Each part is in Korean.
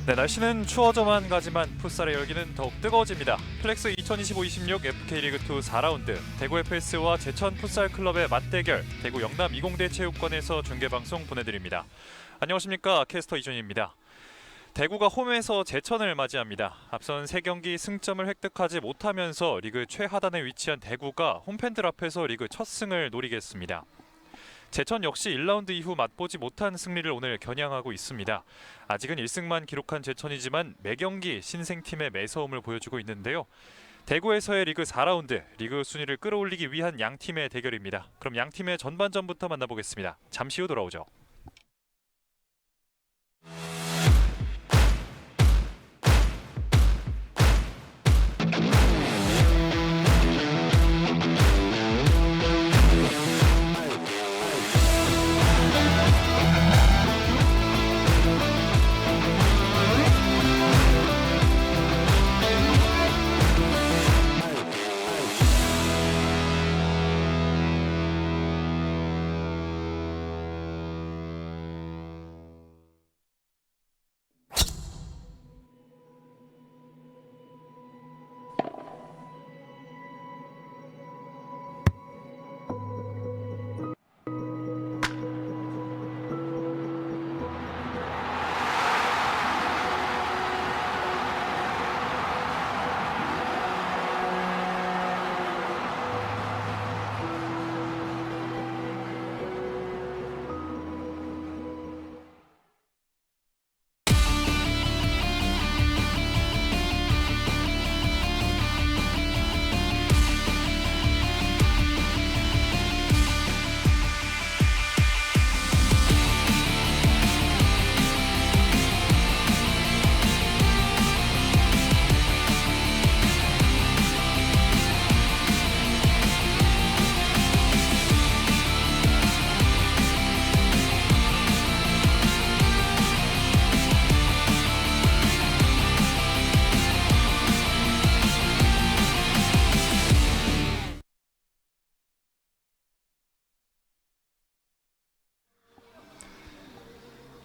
네, 날씨는 추워져만 가지만 풋살의 열기는 더욱 뜨거워집니다. 플렉스 2025-26 FK리그2 4라운드 대구 FS와 제천 풋살클럽의 맞대결 대구 영남 이공대 체육관에서 중계방송 보내드립니다. 안녕하십니까, 캐스터 이준입니다. 대구가 홈에서 제천을 맞이합니다. 앞선 3경기 승점을 획득하지 못하면서 리그 최하단에 위치한 대구가 홈팬들 앞에서 리그 첫 승을 노리겠습니다. 제천 역시 1라운드 이후 맛보지 못한 승리를 오늘 겨냥하고 있습니다. 아직은 1승만 기록한 제천이지만 매경기 신생팀의 매서움을 보여주고 있는데요. 대구에서의 리그 4라운드, 리그 순위를 끌어올리기 위한 양팀의 대결입니다. 그럼 양팀의 전반전부터 만나보겠습니다. 잠시 후 돌아오죠.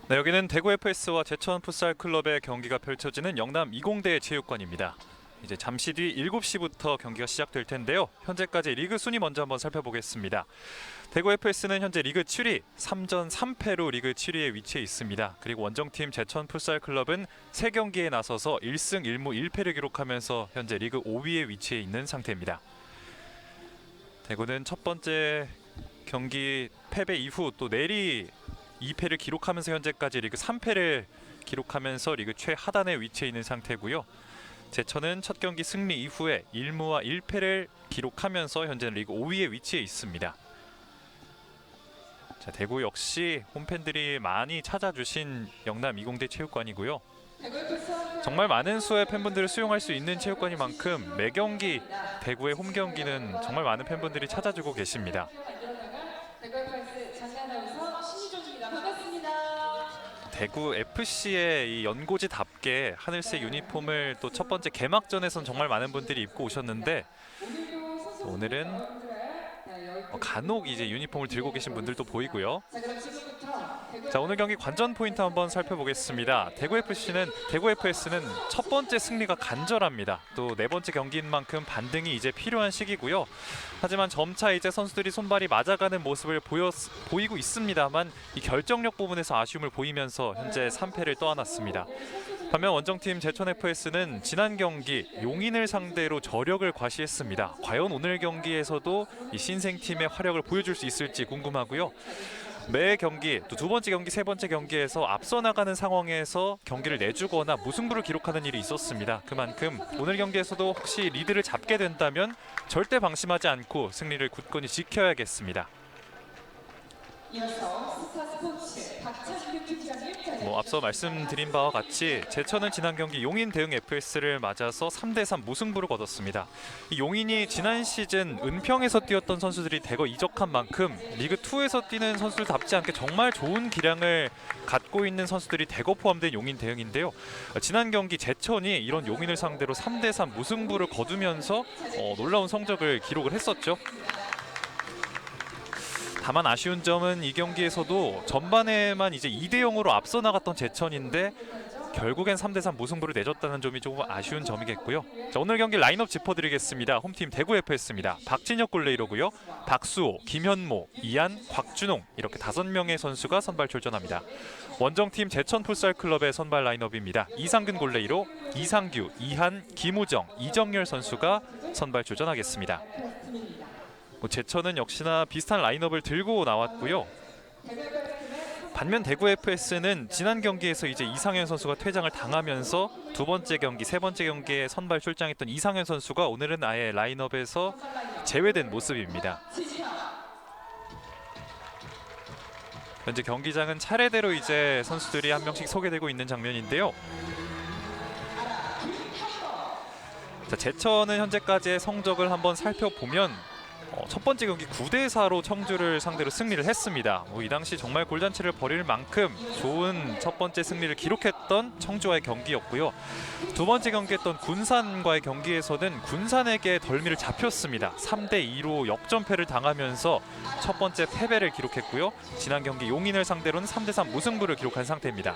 네, 여기는 대구 FS와 제천 풋살클럽의 경기가 펼쳐지는 영남 이공대 체육관입니다. 이제 잠시 뒤 7시부터 경기가 시작될 텐데요. 현재까지 리그 순위 먼저 한번 살펴보겠습니다. 대구 FS는 현재 리그 7위, 3전 3패로 리그 7위에 위치해 있습니다. 그리고 원정팀 제천 풋살클럽은 3경기에 나서서 1승 1무 1패를 기록하면서 현재 리그 5위에 위치해 있는 상태입니다. 대구는 첫 번째 경기 패배 이후 또 내리 2패를 기록하면서 현재까지 리그 3패를 기록하면서 리그 최하단에 위치해 있는 상태고요. 제천은 첫 경기 승리 이후에 1무와 1패를 기록하면서 현재는 리그 5위에 위치해 있습니다. 자, 대구 역시 홈팬들이 많이 찾아주신 영남 이공대 체육관이고요. 정말 많은 수의 팬분들을 수용할 수 있는 체육관인 만큼 매경기 대구의 홈경기는 정말 많은 팬분들이 찾아주고 계십니다. 대구 FC의 이 연고지답게 하늘색 유니폼을 또 첫 번째 개막전에선 정말 많은 분들이 입고 오셨는데 오늘은 간혹 이제 유니폼을 들고 계신 분들도 보이고요. 자, 오늘 경기 관전 포인트 한번 살펴보겠습니다. 대구 FS는 첫 번째 승리가 간절합니다. 또 네 번째 경기인 만큼 반등이 이제 필요한 시기고요. 하지만 점차 이제 선수들이 손발이 맞아가는 모습을 보이고 있습니다만 이 결정력 부분에서 아쉬움을 보이면서 현재 3패를 떠안았습니다. 반면 원정팀 제천 FS는 지난 경기 용인을 상대로 저력을 과시했습니다. 과연 오늘 경기에서도 이 신생팀의 화력을 보여줄 수 있을지 궁금하고요. 매 경기, 또 두 번째 경기, 세 번째 경기에서 앞서 나가는 상황에서 경기를 내주거나 무승부를 기록하는 일이 있었습니다. 그만큼 오늘 경기에서도 혹시 리드를 잡게 된다면 절대 방심하지 않고 승리를 굳건히 지켜야겠습니다. 앞서 말씀드린 바와 같이 제천은 지난 경기 용인 대응 FS를 맞아서 3대3 무승부를 거뒀습니다. 이 용인이 지난 시즌 은평에서 뛰었던 선수들이 대거 이적한 만큼 리그2에서 뛰는 선수들답지 않게 정말 좋은 기량을 갖고 있는 선수들이 대거 포함된 용인 대응인데요. 지난 경기 제천이 이런 용인을 상대로 3대3 무승부를 거두면서 놀라운 성적을 기록을 했었죠. 다만 아쉬운 점은 이 경기에서도 전반에만 이제 2대0으로 앞서 나갔던 제천인데 결국엔 3대3 무승부를 내줬다는 점이 조금 아쉬운 점이겠고요. 자, 오늘 경기 라인업 짚어드리겠습니다. 홈팀 대구 FS입니다. 박진혁 골레이로고요. 박수호, 김현모, 이한, 곽준홍 이렇게 5명의 선수가 선발 출전합니다. 원정팀 제천 풋살클럽의 선발 라인업입니다. 이상근 골레이로, 이상규, 이한, 김우정, 이정열 선수가 선발 출전하겠습니다. 제천은 역시나 비슷한 라인업을 들고 나왔고요. 반면 대구 FS는 지난 경기에서 이제 이상현 선수가 퇴장을 당하면서 두 번째 경기, 세 번째 경기에 선발 출장했던 이상현 선수가 오늘은 아예 라인업에서 제외된 모습입니다. 현재 경기장은 차례대로 이제 선수들이 한 명씩 소개되고 있는 장면인데요. 자, 제천은 현재까지의 성적을 한번 살펴보면 첫 번째 경기 9대4로 청주를 상대로 승리를 했습니다. 이 당시 정말 골잔치를 벌일 만큼 좋은 첫 번째 승리를 기록했던 청주와의 경기였고요. 두 번째 경기했던 군산과의 경기에서는 군산에게 덜미를 잡혔습니다. 3대2로 역전패를 당하면서 첫 번째 패배를 기록했고요. 지난 경기 용인을 상대로는 3대3 무승부를 기록한 상태입니다.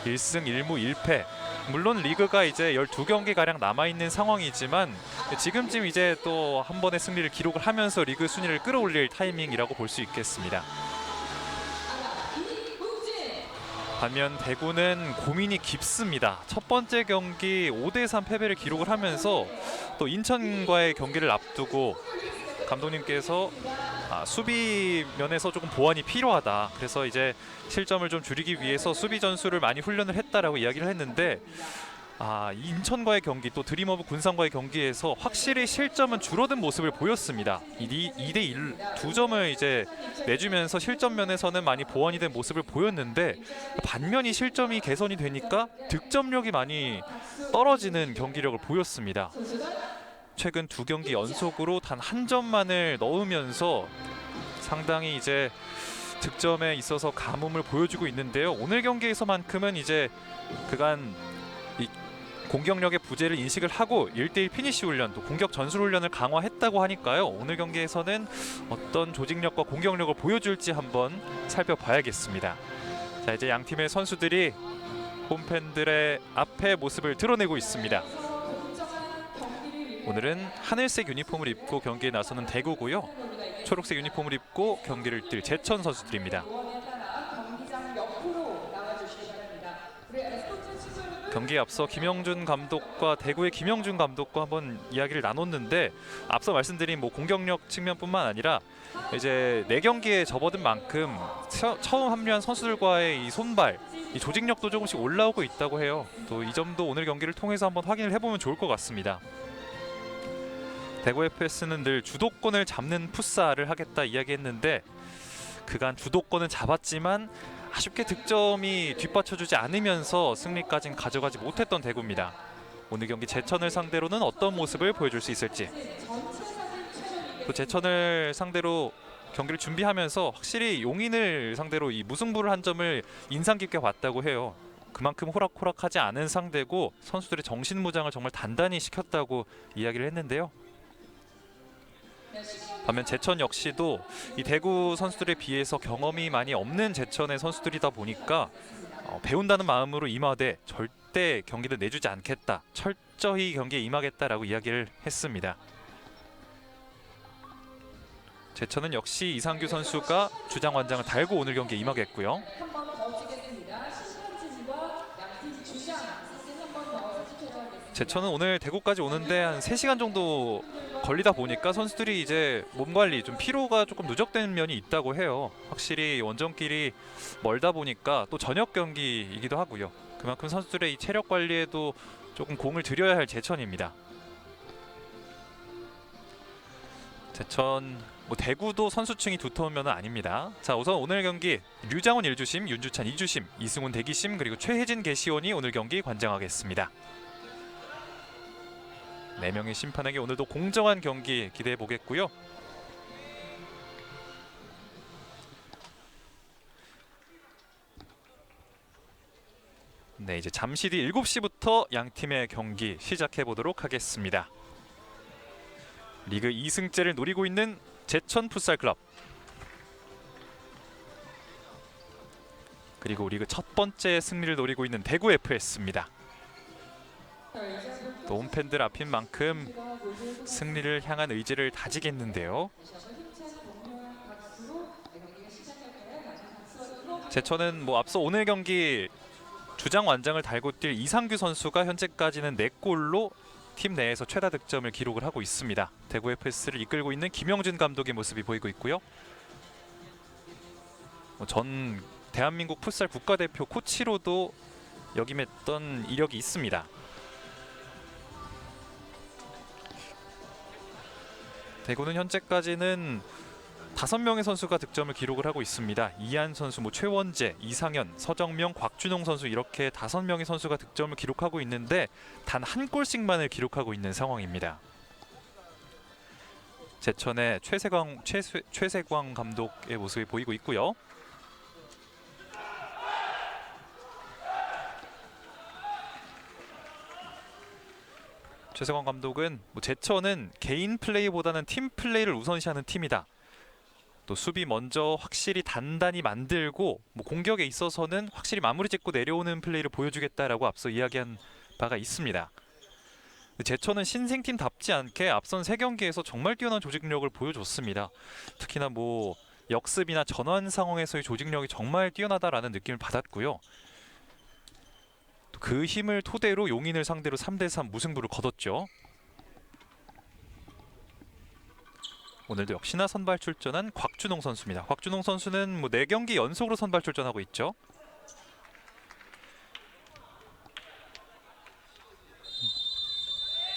1승 1무 1패. 물론 리그가 이제 12경기가량 남아있는 상황이지만 지금쯤 이제 또 한 번의 승리를 기록을 하면서 리그 순위를 끌어올릴 타이밍이라고 볼 수 있겠습니다. 반면 대구는 고민이 깊습니다. 첫 번째 경기 5대3 패배를 기록을 하면서 또 인천과의 경기를 앞두고 감독님께서 수비 면에서 조금 보완이 필요하다. 그래서 이제 실점을 좀 줄이기 위해서 수비 전술을 많이 훈련을 했다라고 이야기를 했는데 인천과의 경기 또 드림오브 군산과의 경기에서 확실히 실점은 줄어든 모습을 보였습니다. 2대1 두 점을 이제 내주면서 실점 면에서는 많이 보완이 된 모습을 보였는데 반면 이 실점이 개선이 되니까 득점력이 많이 떨어지는 경기력을 보였습니다. 최근 두 경기 연속으로 단 한 점만을 넣으면서 상당히 이제 득점에 있어서 가뭄을 보여주고 있는데요. 오늘 경기에서만큼은 이제 그간 이 공격력의 부재를 인식을 하고 1대1 피니시 훈련 또 공격 전술 훈련을 강화했다고 하니까요. 오늘 경기에서는 어떤 조직력과 공격력을 보여줄지 한번 살펴봐야겠습니다. 자, 이제 양 팀의 선수들이 홈팬들의 앞에 모습을 드러내고 있습니다. 오늘은 하늘색 유니폼을 입고 경기에 나서는 대구고요. 초록색 유니폼을 입고 경기를 뛸 제천 선수들입니다. 경기에 앞서 김영준 감독과 대구의 김영준 감독과 한번 이야기를 나눴는데 앞서 말씀드린 공격력 측면뿐만 아니라 이제 4경기에 접어든 만큼 처음 합류한 선수들과의 이 손발, 이 조직력도 조금씩 올라오고 있다고 해요. 또 이 점도 오늘 경기를 통해서 한번 확인을 해보면 좋을 것 같습니다. 대구 FS는 늘 주도권을 잡는 풋살을 하겠다 이야기했는데 그간 주도권은 잡았지만 아쉽게 득점이 뒷받쳐주지 않으면서 승리까지는 가져가지 못했던 대구입니다. 오늘 경기 제천을 상대로는 어떤 모습을 보여줄 수 있을지. 또 제천을 상대로 경기를 준비하면서 확실히 용인을 상대로 이 무승부를 한 점을 인상 깊게 봤다고 해요. 그만큼 호락호락하지 않은 상대고 선수들의 정신무장을 정말 단단히 시켰다고 이야기를 했는데요. 반면 제천 역시도 이 대구 선수들에 비해서 경험이 많이 없는 제천의 선수들이다 보니까 배운다는 마음으로 임하되 절대 경기를 내주지 않겠다, 철저히 경기에 임하겠다라고 이야기를 했습니다. 제천은 역시 이상규 선수가 주장 완장을 달고 오늘 경기에 임하겠고요. 제천은 오늘 대구까지 오는데 한 3시간 정도 걸리다 보니까 선수들이 이제 몸 관리 좀 피로가 조금 누적된 면이 있다고 해요. 확실히 원정길이 멀다 보니까 또 저녁 경기이기도 하고요. 그만큼 선수들의 이 체력 관리에도 조금 공을 들여야 할 제천입니다. 제천 대구도 선수층이 두터운 면은 아닙니다. 자, 우선 오늘 경기 류장훈 1주심, 윤주찬 2주심, 이승훈 대기심 그리고 최혜진 개시원이 오늘 경기 관장하겠습니다. 4명의 심판에게 오늘도 공정한 경기 기대해 보겠고요. 네, 이제 잠시 뒤 7시부터 양 팀의 경기 시작해 보도록 하겠습니다. 리그 2승째를 노리고 있는 제천 풋살클럽 그리고 리그 첫 번째 승리를 노리고 있는 대구 FS입니다. 또 홈팬들 앞인 만큼 승리를 향한 의지를 다지겠는데요. 제천은 뭐 앞서 오늘 경기 주장 완장을 달고 뛸 이상규 선수가 현재까지는 4골로 팀 내에서 최다 득점을 기록을 하고 있습니다. 대구 FS를 이끌고 있는 김영준 감독의 모습이 보이고 있고요. 전 대한민국 풋살 국가대표 코치로도 역임했던 이력이 있습니다. 대구는 현재까지는 5명의 선수가 득점을 기록을 하고 있습니다. 이한 선수, 최원재, 이상현, 서정명, 곽준홍 선수 이렇게 5명의 선수가 득점을 기록하고 있는데 단 한 골씩만을 기록하고 있는 상황입니다. 제천의 최세광 감독의 모습이 보이고 있고요. 최세광 감독은 제천은 개인 플레이보다는 팀 플레이를 우선시하는 팀이다. 또 수비 먼저 확실히 단단히 만들고 공격에 있어서는 확실히 마무리 짓고 내려오는 플레이를 보여주겠다라고 앞서 이야기한 바가 있습니다. 제천은 신생팀답지 않게 앞선 3경기에서 정말 뛰어난 조직력을 보여줬습니다. 특히나 역습이나 전환 상황에서의 조직력이 정말 뛰어나다라는 느낌을 받았고요. 그 힘을 토대로 용인을 상대로 3대3 무승부를 거뒀죠. 오늘도 역시나 선발 출전한 곽준홍 선수입니다. 곽준홍 선수는 4경기 연속으로 선발 출전하고 있죠.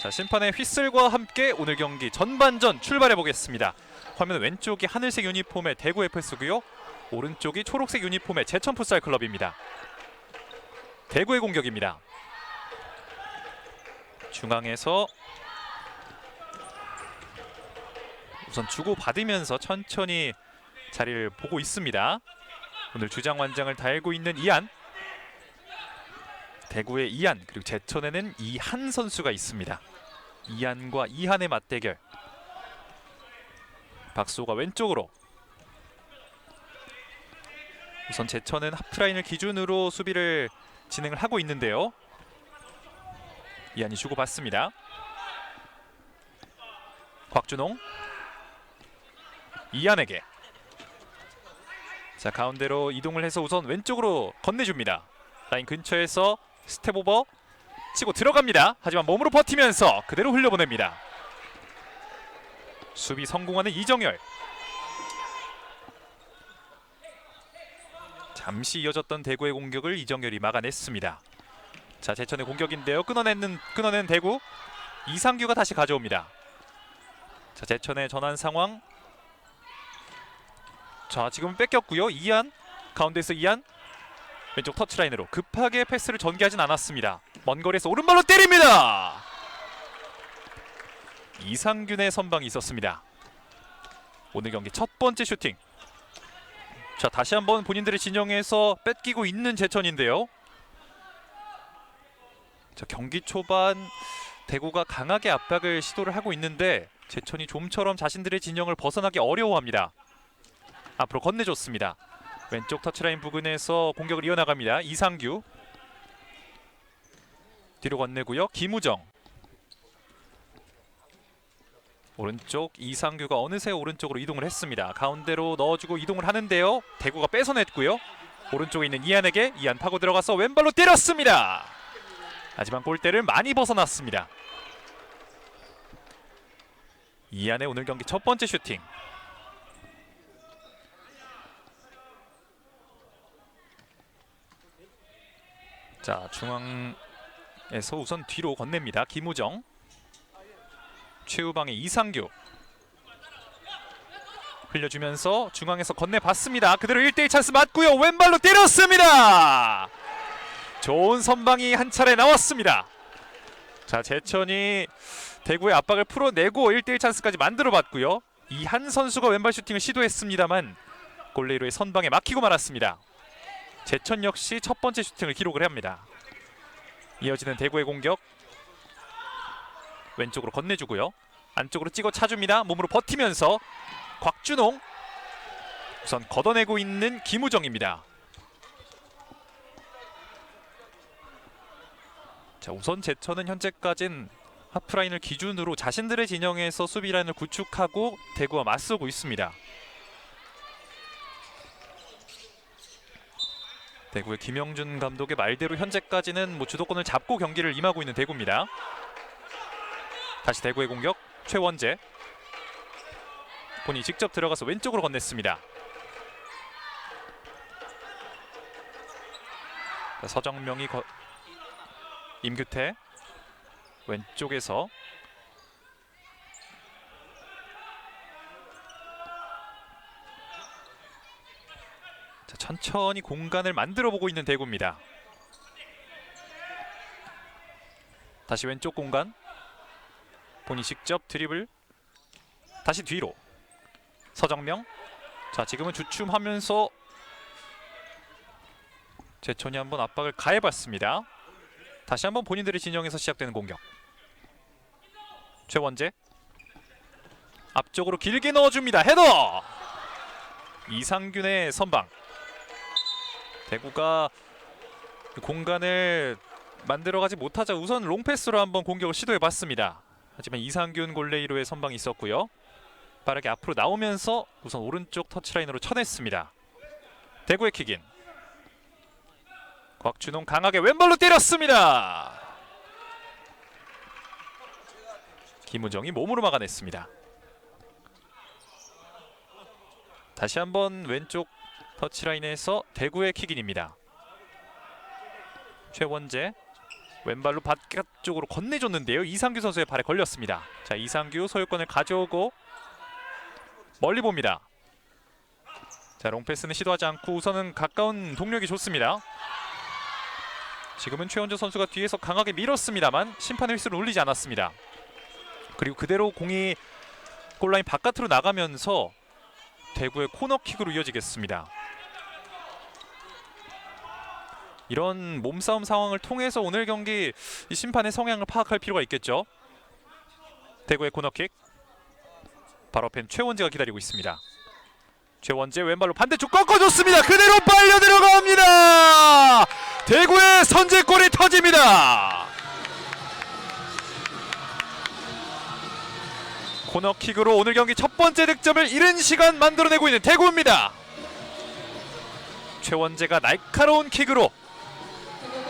자, 심판의 휘슬과 함께 오늘 경기 전반전 출발해 보겠습니다. 화면 왼쪽이 하늘색 유니폼의 대구 FS고요. 오른쪽이 초록색 유니폼의 제천 풋살 클럽입니다. 대구의 공격입니다. 중앙에서 우선 주고받으면서 천천히 자리를 보고 있습니다. 오늘 주장 완장을 달고 있는 이한, 대구의 이한, 그리고 제천에는 이한 선수가 있습니다. 이한과 이한의 맞대결. 박수호가 왼쪽으로. 우선 제천은 하프라인을 기준으로 수비를 진행을 하고 있는데요. 이한이 주고받습니다. 곽준홍, 이한에게. 자, 가운데로 이동을 해서 우선 왼쪽으로 건네줍니다. 라인 근처에서 스텝 오버 치고 들어갑니다. 하지만 몸으로 버티면서 그대로 흘려보냅니다. 수비 성공하는 이정열. 잠시 이어졌던 대구의 공격을 이정열이 막아냈습니다. 자, 제천의 공격인데요. 끊어낸 대구. 이상규가 다시 가져옵니다. 자, 제천의 전환 상황. 자, 지금 뺏겼고요. 이한, 가운데에서 이한, 왼쪽 터치라인으로 급하게 패스를 전개하진 않았습니다. 먼 거리에서 오른발로 때립니다. 이상균의 선방이 있었습니다. 오늘 경기 첫 번째 슈팅. 자, 다시 한번 본인들의 진영에서 뺏기고 있는 제천인데요. 자, 경기 초반 대구가 강하게 압박을 시도를 하고 있는데 제천이 좀처럼 자신들의 진영을 벗어나기 어려워합니다. 앞으로 건네줬습니다. 왼쪽 터치라인 부근에서 공격을 이어나갑니다. 이상규. 뒤로 건네고요. 김우정. 오른쪽 이상규가 어느새 오른쪽으로 이동을 했습니다. 가운데로 넣어주고 이동을 하는데요. 대구가 뺏어냈고요. 오른쪽에 있는 이한에게. 이한 파고 들어가서 왼발로 때렸습니다. 하지만 골대를 많이 벗어났습니다. 이한의 오늘 경기 첫 번째 슈팅. 자, 중앙에서 우선 뒤로 건넵니다. 김우정. 최후방의 이상규. 흘려주면서 중앙에서 건네봤습니다. 그대로 1대1 찬스 맞고요. 왼발로 때렸습니다. 좋은 선방이 한 차례 나왔습니다. 자, 제천이 대구의 압박을 풀어내고 1대1 찬스까지 만들어봤고요. 이한 선수가 왼발 슈팅을 시도했습니다만 골레이로의 선방에 막히고 말았습니다. 제천 역시 첫 번째 슈팅을 기록을 합니다. 이어지는 대구의 공격. 왼쪽으로 건네주고요. 안쪽으로 찍어 차줍니다. 몸으로 버티면서 곽준홍. 우선 걷어내고 있는 김우정입니다. 자, 우선 제천은 현재까진 하프라인을 기준으로 자신들의 진영에서 수비 라인을 구축하고 대구와 맞서고 있습니다. 대구의 김영준 감독의 말대로 현재까지는 주도권을 잡고 경기를 임하고 있는 대구입니다. 다시 대구의 공격. 최원재 본인이 직접 들어가서 왼쪽으로 건넸습니다. 서정명이 임규태 왼쪽에서 자, 천천히 공간을 만들어 보고 있는 대구입니다. 다시 왼쪽 공간. 본인이 직접 드리블. 다시 뒤로. 서정명. 자, 지금은 주춤하면서 제천이 한번 압박을 가해봤습니다. 다시 한번 본인들의 진영에서 시작되는 공격. 최원재 앞쪽으로 길게 넣어줍니다. 헤더! 이상균의 선방. 대구가 공간을 만들어가지 못하자 우선 롱패스로 한번 공격을 시도해봤습니다. 하지만 이상균 골레이로의 선방이 있었고요. 빠르게 앞으로 나오면서 우선 오른쪽 터치라인으로 쳐냈습니다. 대구의 킥인. 곽준홍 강하게 왼발로 때렸습니다. 김우정이 몸으로 막아냈습니다. 다시 한번 왼쪽 터치라인에서 대구의 킥인입니다. 최원재 왼발로 바깥쪽으로 건네줬는데요. 이상규 선수의 발에 걸렸습니다. 자, 이상규 소유권을 가져오고 멀리 봅니다. 자, 롱패스는 시도하지 않고 우선은 가까운 동력이 좋습니다. 지금은 최원재 선수가 뒤에서 강하게 밀었습니다만 심판의 휘슬을 울리지 않았습니다. 그리고 그대로 공이 골라인 바깥으로 나가면서 대구의 코너킥으로 이어지겠습니다. 이런 몸싸움 상황을 통해서 오늘 경기 이 심판의 성향을 파악할 필요가 있겠죠. 대구의 코너킥. 바로 앞엔 최원재가 기다리고 있습니다. 최원재 왼발로 반대쪽 꺾어줬습니다. 그대로 빨려 들어갑니다. 대구의 선제골이 터집니다. 코너킥으로 오늘 경기 첫 번째 득점을 이른 시간 만들어내고 있는 대구입니다. 최원재가 날카로운 킥으로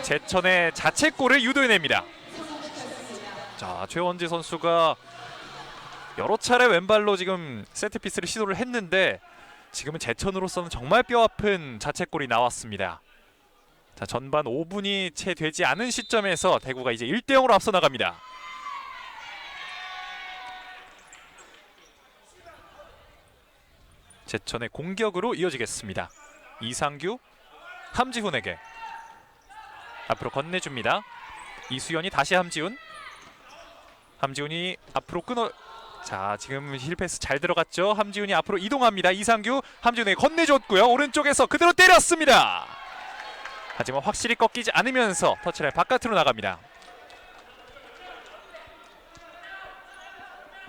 제천의 자책골을 유도해냅니다. 자, 최원재 선수가 여러 차례 왼발로 지금 세트피스를 시도를 했는데 지금은 제천으로서는 정말 뼈아픈 자책골이 나왔습니다. 자, 전반 5분이 채 되지 않은 시점에서 대구가 이제 1대0으로 앞서 나갑니다. 제천의 공격으로 이어지겠습니다. 이상규, 함지훈에게 앞으로 건네줍니다. 이수연이 다시 함지훈. 함지훈이 앞으로 끊어. 자, 지금 힐패스 잘 들어갔죠. 함지훈이 앞으로 이동합니다. 이상규, 함지훈에게 건네줬고요. 오른쪽에서 그대로 때렸습니다. 하지만 확실히 꺾이지 않으면서 터치라인 바깥으로 나갑니다.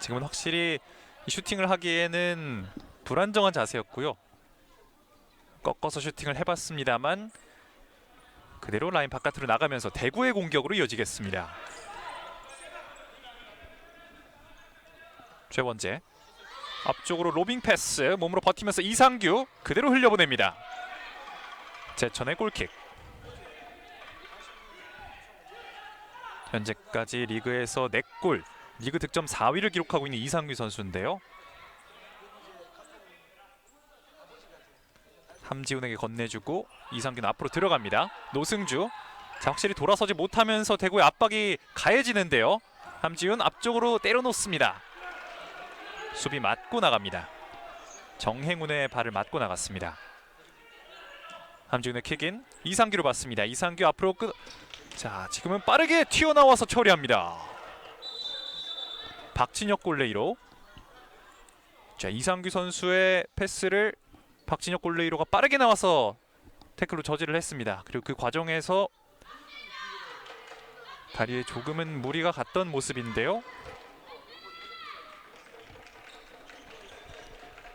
지금은 확실히 슈팅을 하기에는 불안정한 자세였고요. 꺾어서 슈팅을 해봤습니다만 그대로 라인 바깥으로 나가면서 대구의 공격으로 이어지겠습니다. 최원재 앞쪽으로 로빙 패스, 몸으로 버티면서 이상규 그대로 흘려보냅니다. 제천의 골킥. 현재까지 리그에서 4골, 리그 득점 4위를 기록하고 있는 이상규 선수인데요. 함지훈에게 건네주고 이상규는 앞으로 들어갑니다. 노승주. 자, 확실히 돌아서지 못하면서 대구의 압박이 가해지는데요. 함지훈 앞쪽으로 때려놓습니다. 수비 맞고 나갑니다. 정행운의 발을 맞고 나갔습니다. 함지훈의 킥인. 이상규로 봤습니다. 이상규 앞으로 자, 지금은 빠르게 튀어나와서 처리합니다. 박진혁 골레이로. 자, 이상규 선수의 패스를 박진혁 골레이로가 빠르게 나와서 태클로 저지를 했습니다. 그리고 그 과정에서 다리에 조금은 무리가 갔던 모습인데요.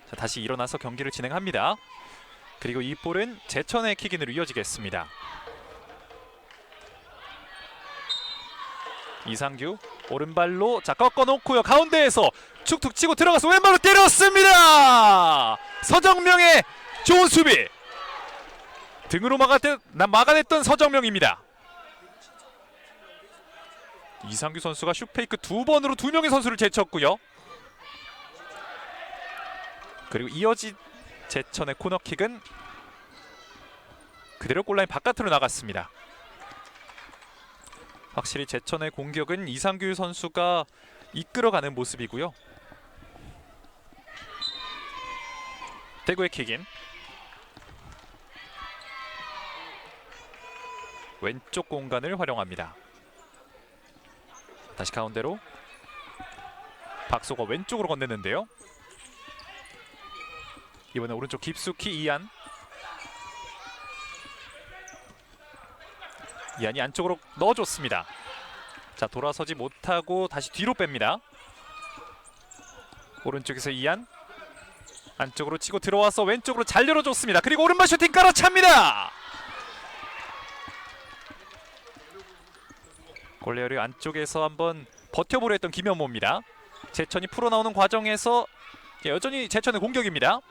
자, 다시 일어나서 경기를 진행합니다. 그리고 이 볼은 제천의 킥인으로 이어지겠습니다. 이상규 오른발로 자 꺾어놓고요. 가운데에서 툭툭 치고 들어가서 왼발로 때렸습니다. 서정명의 좋은 수비. 등으로 막아냈던 서정명입니다. 이상규 선수가 슛페이크 2번으로 2명의 선수를 제쳤고요. 그리고 이어진 제천의 코너킥은 그대로 골라인 바깥으로 나갔습니다. 확실히 제천의 공격은 이상규 선수가 이끌어가는 모습이고요. 대구의 킥인. 왼쪽 공간을 활용합니다. 다시 가운데로 박소가 왼쪽으로 건네는데요. 이번에 오른쪽 깊숙이 이안. 이안이 안쪽으로 넣어줬습니다. 자 돌아서지 못하고 다시 뒤로 뺍니다. 오른쪽에서 이안 안쪽으로 치고 들어와서 왼쪽으로 잘 열어줬습니다. 그리고 오른발 슈팅 깔아찹니다. 골레어리 안쪽에서 한번 버텨보려 했던 김현모입니다. 제천이 풀어나오는 과정에서 여전히 제천의 공격입니다.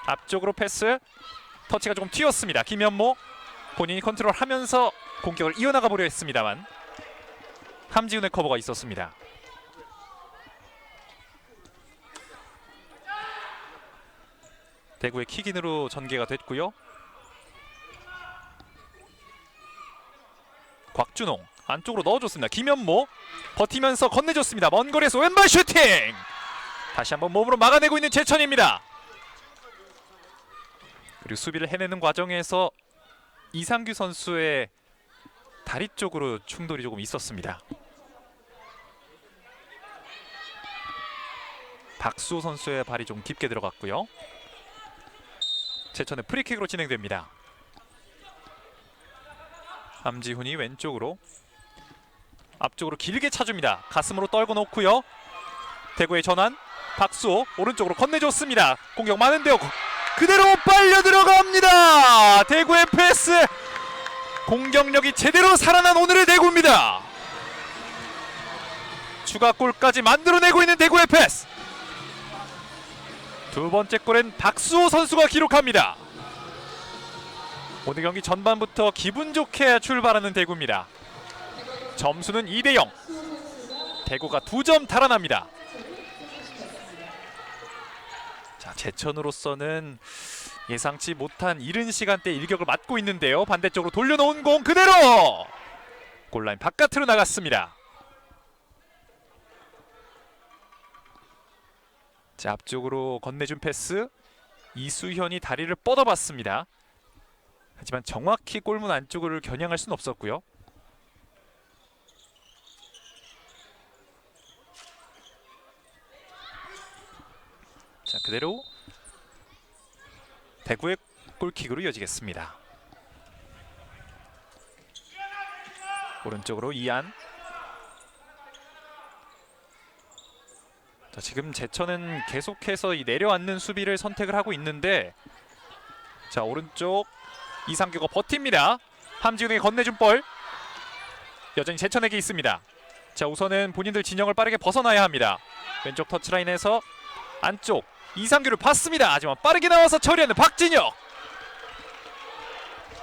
앞쪽으로 패스. 터치가 조금 튀었습니다. 김현모 본인이 컨트롤하면서 공격을 이어나가 보려 했습니다만 함지훈의 커버가 있었습니다. 대구의 킥인으로 전개가 됐고요. 곽준홍 안쪽으로 넣어줬습니다. 김현모 버티면서 건네줬습니다. 먼 거리에서 왼발 슈팅! 다시 한번 몸으로 막아내고 있는 제천입니다. 그리고 수비를 해내는 과정에서 이상규 선수의 다리 쪽으로 충돌이 조금 있었습니다. 박수호 선수의 발이 좀 깊게 들어갔고요. 제천의 프리킥으로 진행됩니다. 함지훈이 왼쪽으로 앞쪽으로 길게 차줍니다. 가슴으로 떨궈 놓고요. 대구의 전환. 박수호 오른쪽으로 건네줬습니다. 공격 많은데요. 그대로 빨려 들어갑니다. 대구의 패스. 공격력이 제대로 살아난 오늘의 대구입니다. 추가골까지 만들어내고 있는 대구의 패스. 두 번째 골은 박수호 선수가 기록합니다. 오늘 경기 전반부터 기분 좋게 출발하는 대구입니다. 점수는 2대0. 대구가 2점 달아납니다. 자, 제천으로서는 예상치 못한 이른 시간대 일격을 맞고 있는데요. 반대쪽으로 돌려놓은 공 그대로 골라인 바깥으로 나갔습니다. 자, 앞쪽으로 건네준 패스. 이수현이 다리를 뻗어봤습니다. 하지만 정확히 골문 안쪽을 겨냥할 수는 없었고요. 자, 그대로 대구의 골킥으로 이어지겠습니다. 오른쪽으로 이안. 자, 지금 제천은 계속해서 이 내려앉는 수비를 선택을 하고 있는데, 자 오른쪽 이상규가 버팁니다. 함지훈에게 건네준 볼 여전히 제천에게 있습니다. 자, 우선은 본인들 진영을 빠르게 벗어나야 합니다. 왼쪽 터치라인에서 안쪽 이상규를 봤습니다. 하지만 빠르게 나와서 처리하는 박진혁.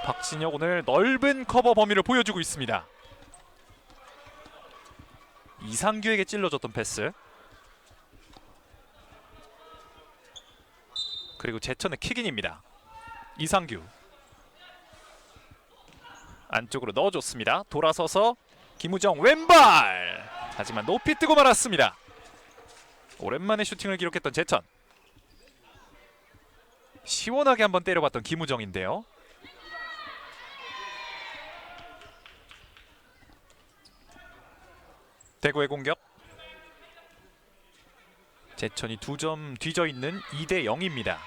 박진혁 오늘 넓은 커버 범위를 보여주고 있습니다. 이상규에게 찔러줬던 패스. 그리고 제천의 킥인입니다. 이상규 안쪽으로 넣어줬습니다. 돌아서서 김우정 왼발. 하지만 높이 뜨고 말았습니다. 오랜만에 슈팅을 기록했던 제천. 시원하게 한번 때려봤던 김우정인데요. 대구의 공격. 제천이 2점 뒤져 있는 2대0입니다.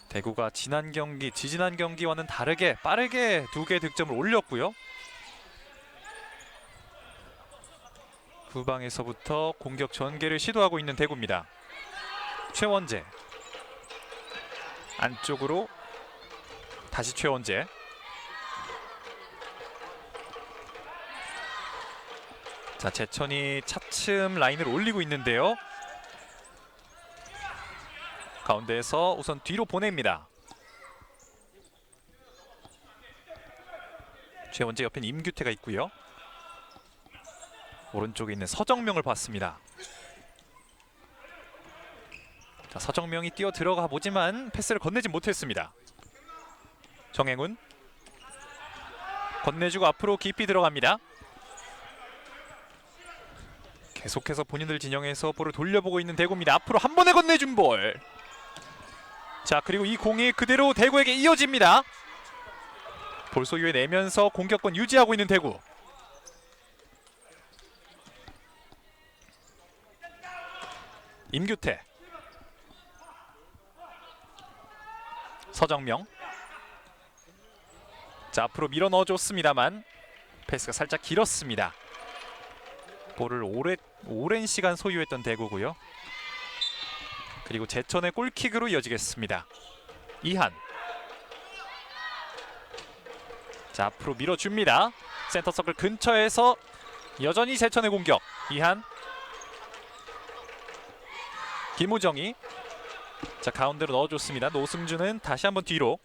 대구가 지난 경기, 지지난 경기와는 다르게 빠르게 2개의 득점을 올렸고요. 후방에서부터 공격 전개를 시도하고 있는 대구입니다. 최원재 안쪽으로 다시 최원재. 자, 제천이 차츰 라인을 올리고 있는데요. 가운데에서 우선 뒤로 보냅니다. 최원재 옆엔 임규태가 있고요. 오른쪽에 있는 서정명을 봤습니다. 자, 서정명이 뛰어 들어가 보지만 패스를 건네지 못했습니다. 정행훈 건네주고 앞으로 깊이 들어갑니다. 계속해서 본인들 진영에서 볼을 돌려보고 있는 대구입니다. 앞으로 한 번에 건네준 볼. 자, 그리고 이 공이 그대로 대구에게 이어집니다. 볼 소유에 내면서 공격권 유지하고 있는 대구. 임규태, 서정명. 자, 앞으로 밀어 넣어줬습니다만 패스가 살짝 길었습니다. 볼을 오랜 시간 소유했던 대구고요. 그리고 제천의 골킥으로 이어지겠습니다. 이한. 자, 앞으로 밀어줍니다. 센터 서클 근처에서 여전히 제천의 공격. 이한. 김우정이. 자, 가운데로 넣어줬습니다. 노승준은 다시 한번 뒤로.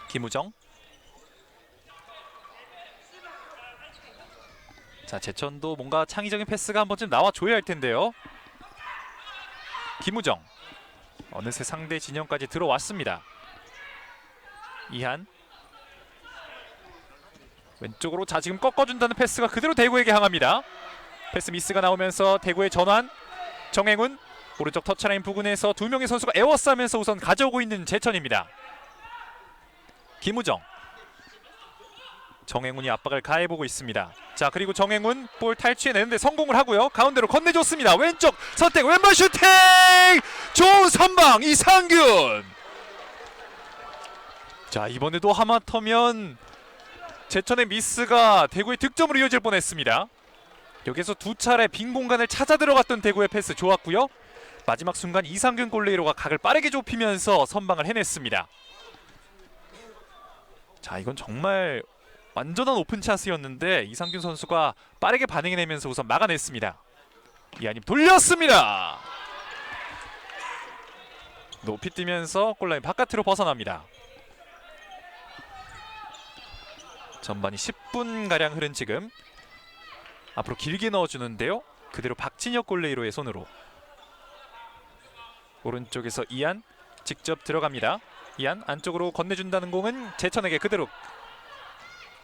김우정. 자, 제천도 뭔가 창의적인 패스가 한 번쯤 나와줘야 할 텐데요. 김우정. 어느새 상대 진영까지 들어왔습니다. 이한. 왼쪽으로. 자, 지금 꺾어준다는 패스가 그대로 대구에게 향합니다. 패스 미스가 나오면서 대구의 전환. 정행훈. 오른쪽 터치라인 부근에서 두 명의 선수가 에워싸면서 우선 가져오고 있는 제천입니다. 김우정. 정행훈이 압박을 가해보고 있습니다. 자, 그리고 정행훈 볼 탈취해내는데 성공을 하고요. 가운데로 건네줬습니다. 왼쪽 선택, 왼발 슈팅! 좋은 선방 이상균. 자, 이번에도 하마터면 제천의 미스가 대구의 득점으로 이어질 뻔했습니다. 여기서 두 차례 빈 공간을 찾아 들어갔던 대구의 패스 좋았고요. 마지막 순간 이상균 골레이로가 각을 빠르게 좁히면서 선방을 해냈습니다. 자, 이건 정말 완전한 오픈 찬스였는데 이상균 선수가 빠르게 반응해내면서 우선 막아냈습니다. 이한이 돌렸습니다. 높이 뛰면서 골라인 바깥으로 벗어납니다. 전반이 10분가량 흐른 지금 앞으로 길게 넣어주는데요. 그대로 박진혁 골레이로의 손으로. 오른쪽에서 이한 직접 들어갑니다. 이한 안쪽으로 건네준다는 공은 제천에게 그대로.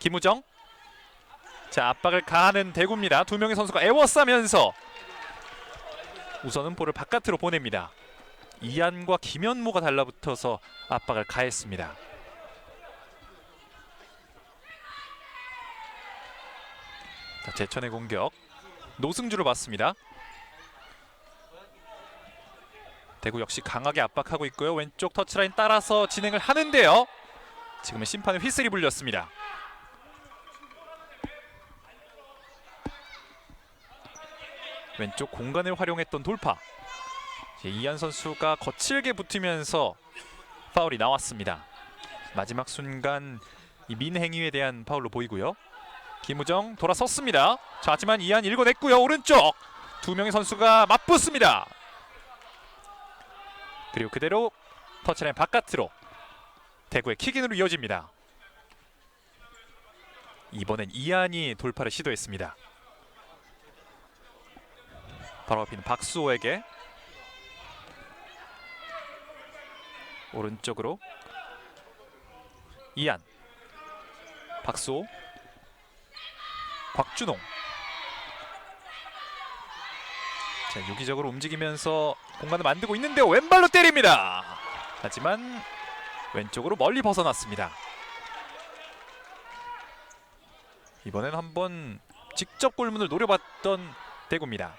김우정. 자, 압박을 가하는 대구입니다. 두 명의 선수가 에워싸면서 우선은 볼을 바깥으로 보냅니다. 이한과 김현모가 달라붙어서 압박을 가했습니다. 자, 제천의 공격. 노승주를 봤습니다. 대구 역시 강하게 압박하고 있고요. 왼쪽 터치라인 따라서 진행을 하는데요. 지금은 심판의 휘슬이 불렸습니다. 왼쪽 공간을 활용했던 돌파. 이한 선수가 거칠게 붙으면서 파울이 나왔습니다. 마지막 순간 이 민행위에 대한 파울로 보이고요. 김우정 돌아섰습니다. 자, 하지만 이한 읽어냈고요. 오른쪽 두 명의 선수가 맞붙습니다. 그리고 그대로 터치라인 바깥으로 대구의 킥인으로 이어집니다. 이번엔 이한이 돌파를 시도했습니다. 바로 앞에 있는 박수호에게. 오른쪽으로 이한. 박수호. 곽준홍. 자, 유기적으로 움직이면서 공간을 만들고 있는데요. 왼발로 때립니다. 하지만 왼쪽으로 멀리 벗어났습니다. 이번엔 한번 직접 골문을 노려봤던 대구입니다.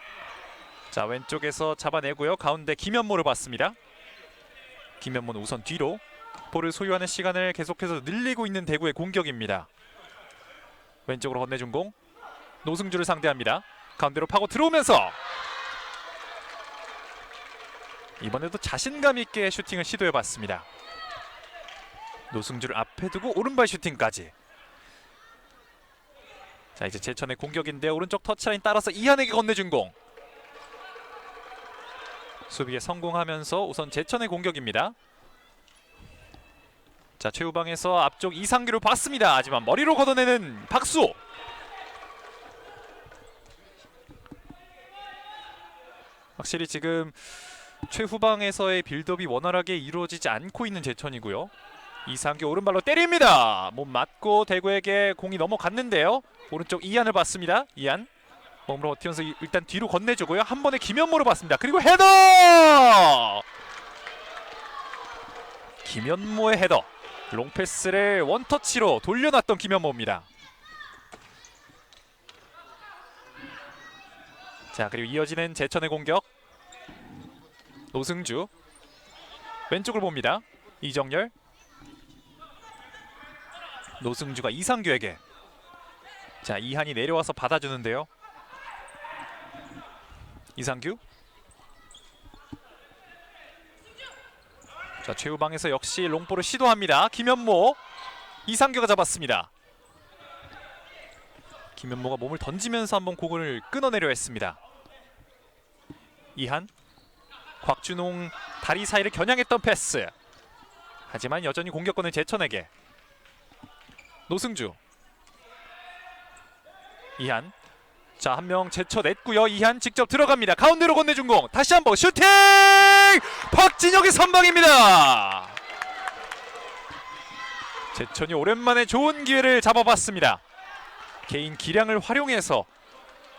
자, 왼쪽에서 잡아내고요. 가운데 김현모를 봤습니다. 김현모는 우선 뒤로. 볼을 소유하는 시간을 계속해서 늘리고 있는 대구의 공격입니다. 왼쪽으로 건네준 공. 노승주를 상대합니다. 가운데로 파고 들어오면서 이번에도 자신감 있게 슈팅을 시도해봤습니다. 노승주를 앞에 두고 오른발 슈팅까지. 자, 이제 제천의 공격인데 오른쪽 터치라인 따라서 이한에게 건네준 공. 수비에 성공하면서 우선 제천의 공격입니다. 자, 최후방에서 앞쪽 이상규를 봤습니다. 하지만 머리로 걷어내는 박수호. 확실히 지금 최후방에서의 빌드업이 원활하게 이루어지지 않고 있는 제천이고요. 이상규 오른발로 때립니다. 몸 맞고 대구에게 공이 넘어갔는데요. 오른쪽 이한을 봤습니다. 이한 몸으로 버티면서 일단 뒤로 건네주고요. 한 번에 김현모로 봤습니다. 그리고 헤더! 김현모의 헤더. 롱패스를 원터치로 돌려놨던 김현모입니다. 자, 그리고 이어지는 제천의 공격. 노승주 왼쪽을 봅니다. 이정열. 노승주가 이상규에게. 자, 이한이 내려와서 받아주는데요. 이상규. 자, 최후방에서 역시 롱볼을 시도합니다. 김현모. 이상규가 잡았습니다. 김현모가 몸을 던지면서 한번 공을 끊어내려 했습니다. 이한. 곽준홍 다리 사이를 겨냥했던 패스. 하지만 여전히 공격권은 제천에게. 노승주. 이한. 자, 한 명 제쳐냈고요. 이한 직접 들어갑니다. 가운데로 건네준 공. 다시 한번 슈팅! 박진혁의 선방입니다. 제천이 오랜만에 좋은 기회를 잡아봤습니다. 개인 기량을 활용해서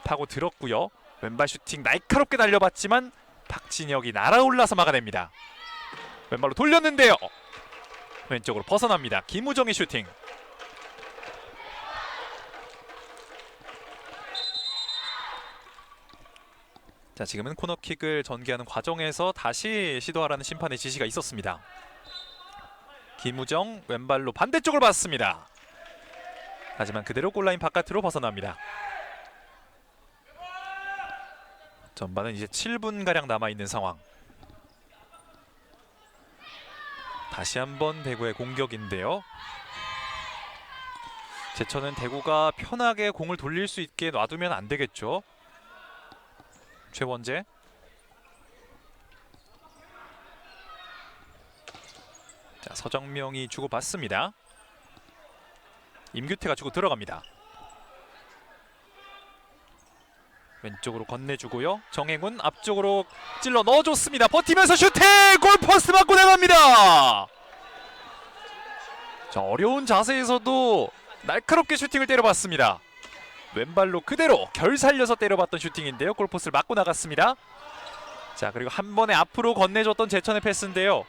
파고들었고요. 왼발 슈팅 날카롭게 달려봤지만 박진혁이 날아올라서 막아냅니다. 왼발로 돌렸는데요. 왼쪽으로 벗어납니다. 김우정의 슈팅. 자, 지금은 코너킥을 전개하는 과정에서 다시 시도하라는 심판의 지시가 있었습니다. 김우정 왼발로 반대쪽을 봤습니다. 하지만 그대로 골라인 바깥으로 벗어납니다. 전반은 이제 7분가량 남아있는 상황. 다시 한번 대구의 공격인데요. 제천은 대구가 편하게 공을 돌릴 수 있게 놔두면 안 되겠죠. 최원재. 자, 서정명이 주고받습니다. 임규태가 주고 들어갑니다. 왼쪽으로 건네주고요. 정행훈 앞쪽으로 찔러 넣어줬습니다. 버티면서 슈팅! 골포스트 맞고 나갑니다. 자, 어려운 자세에서도 날카롭게 슈팅을 때려봤습니다. 왼발로 그대로 결 살려서 때려봤던 슈팅인데요. 골포스트를 맞고 나갔습니다. 자, 그리고 한 번에 앞으로 건네줬던 제천의 패스인데요.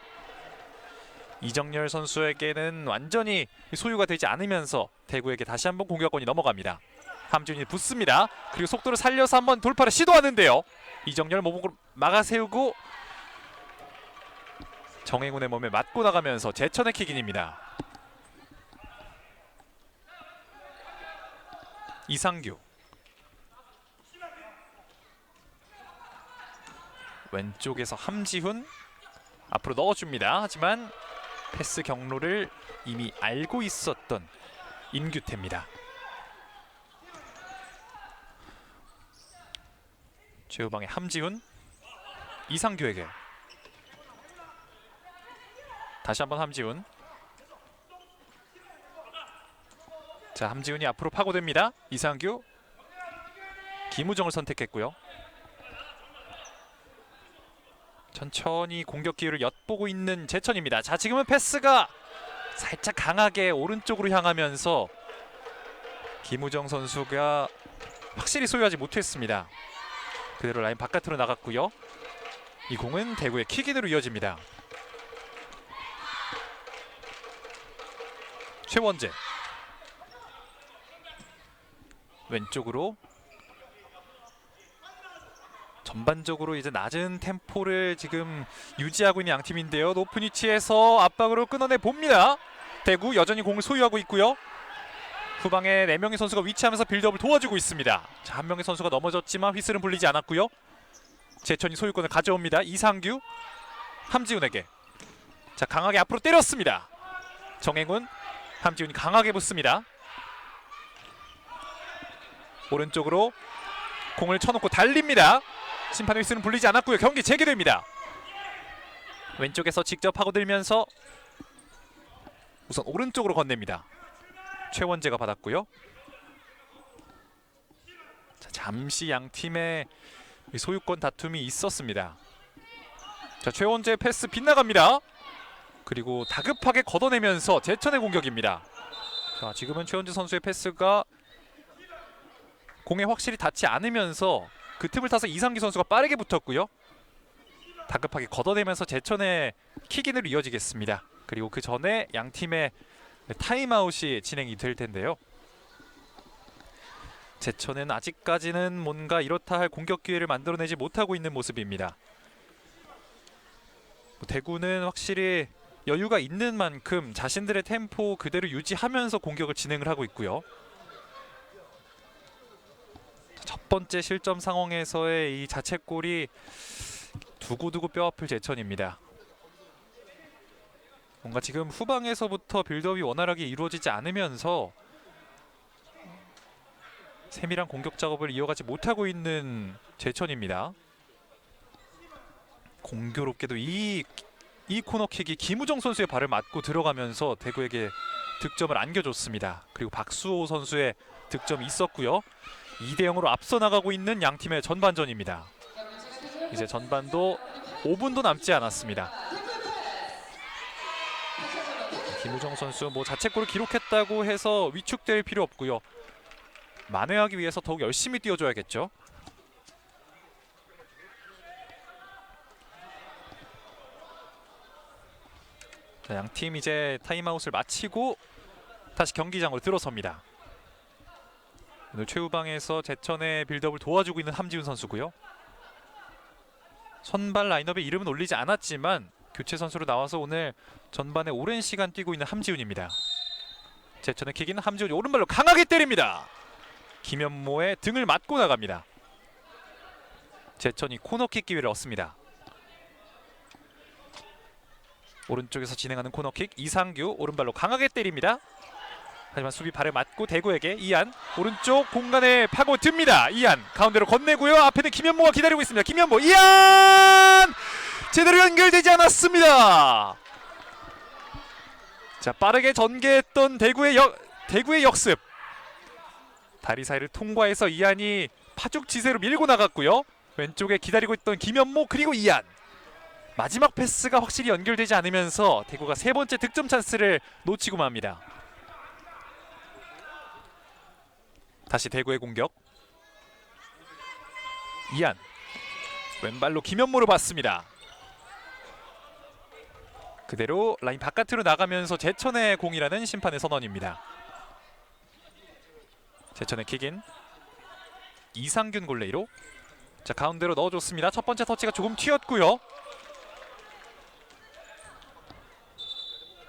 이정열 선수에게는 완전히 소유가 되지 않으면서 대구에게 다시 한번 공격권이 넘어갑니다. 함준이 붙습니다. 그리고 속도를 살려서 한번 돌파를 시도하는데요. 이정열 몸으로 막아세우고 정행훈의 몸에 맞고 나가면서 제천의 킥인입니다. 이상규. 왼쪽에서 함지훈 앞으로 넣어줍니다. 하지만 패스 경로를 이미 알고 있었던 임규태입니다. 최후방의 함지훈. 이상규에게. 다시 한번 함지훈. 자, 함지훈이 앞으로 파고듭니다. 이상규. 김우정을 선택했고요. 천천히 공격 기회를 엿보고 있는 제천입니다. 자, 지금은 패스가 살짝 강하게 오른쪽으로 향하면서 김우정 선수가 확실히 소유하지 못했습니다. 그대로 라인 바깥으로 나갔고요. 이 공은 대구의 킥인으로 이어집니다. 최원재. 왼쪽으로. 전반적으로 이제 낮은 템포를 지금 유지하고 있는 양팀인데요. 높은 위치에서 압박으로 끊어내 봅니다. 대구 여전히 공을 소유하고 있고요. 후방에 4명의 선수가 위치하면서 빌드업을 도와주고 있습니다. 자, 한 명의 선수가 넘어졌지만 휘슬은 불리지 않았고요. 제천이 소유권을 가져옵니다. 이상규. 함지훈에게. 자, 강하게 앞으로 때렸습니다. 정행훈. 함지훈이 강하게 붙습니다. 오른쪽으로 공을 쳐놓고 달립니다. 심판 휘슬은 불리지 않았고요. 경기 재개됩니다. 왼쪽에서 직접 파고들면서 우선 오른쪽으로 건넵니다. 최원재가 받았고요. 자, 잠시 양 팀의 소유권 다툼이 있었습니다. 자, 최원재 패스 빗나갑니다. 그리고 다급하게 걷어내면서 제천의 공격입니다. 자, 지금은 최원재 선수의 패스가 공에 확실히 닿지 않으면서 그 틈을 타서 이상기 선수가 빠르게 붙었고요. 다급하게 걷어내면서 제천의 킥인으로 이어지겠습니다. 그리고 그 전에 양 팀의 타임아웃이 진행이 될 텐데요. 제천은 아직까지는 뭔가 이렇다 할 공격 기회를 만들어내지 못하고 있는 모습입니다. 대구는 확실히 여유가 있는 만큼 자신들의 템포 그대로 유지하면서 공격을 진행을 하고 있고요. 첫 번째 실점 상황에서의 이 자책골이 두고두고 뼈아플 제천입니다. 뭔가 지금 후방에서부터 빌드업이 원활하게 이루어지지 않으면서 세밀한 공격 작업을 이어가지 못하고 있는 제천입니다. 공교롭게도 이 코너킥이 김우정 선수의 발을 맞고 들어가면서 대구에게 득점을 안겨줬습니다. 그리고 박수호 선수의 득점이 있었고요. 2대0으로 앞서 나가고 있는 양팀의 전반전입니다. 이제 전반도 5분도 남지 않았습니다. 김우정 선수 뭐 자책골을 기록했다고 해서 위축될 필요 없고요. 만회하기 위해서 더욱 열심히 뛰어줘야겠죠. 자, 양팀 이제 타임아웃을 마치고 다시 경기장으로 들어섭니다. 오늘 최후방에서 제천의 빌드업을 도와주고 있는 함지훈 선수고요. 선발 라인업에 이름은 올리지 않았지만 교체 선수로 나와서 오늘 전반에 오랜 시간 뛰고 있는 함지훈입니다. 제천의 킥인 함지훈이 오른발로 강하게 때립니다. 김현모의 등을 맞고 나갑니다. 제천이 코너킥 기회를 얻습니다. 오른쪽에서 진행하는 코너킥 이상규 오른발로 강하게 때립니다. 하지만 수비 발을 맞고 대구에게 이한 오른쪽 공간에 파고듭니다. 이한 가운데로 건네고요. 앞에는 김현모가 기다리고 있습니다. 김현모 이한 제대로 연결되지 않았습니다. 자, 빠르게 전개했던 대구의 역습. 다리 사이를 통과해서 이한이 파죽지세로 밀고 나갔고요. 왼쪽에 기다리고 있던 김현모 그리고 이한. 마지막 패스가 확실히 연결되지 않으면서 대구가 세 번째 득점 찬스를 놓치고 맙니다. 다시 대구의 공격. 이한 왼발로 김현모를 받습니다. 그대로 라인 바깥으로 나가면서 제천의 공이라는 심판의 선언입니다. 제천의 킥인 이상균 골레이로 자 가운데로 넣어줬습니다. 첫 번째 터치가 조금 튀었고요.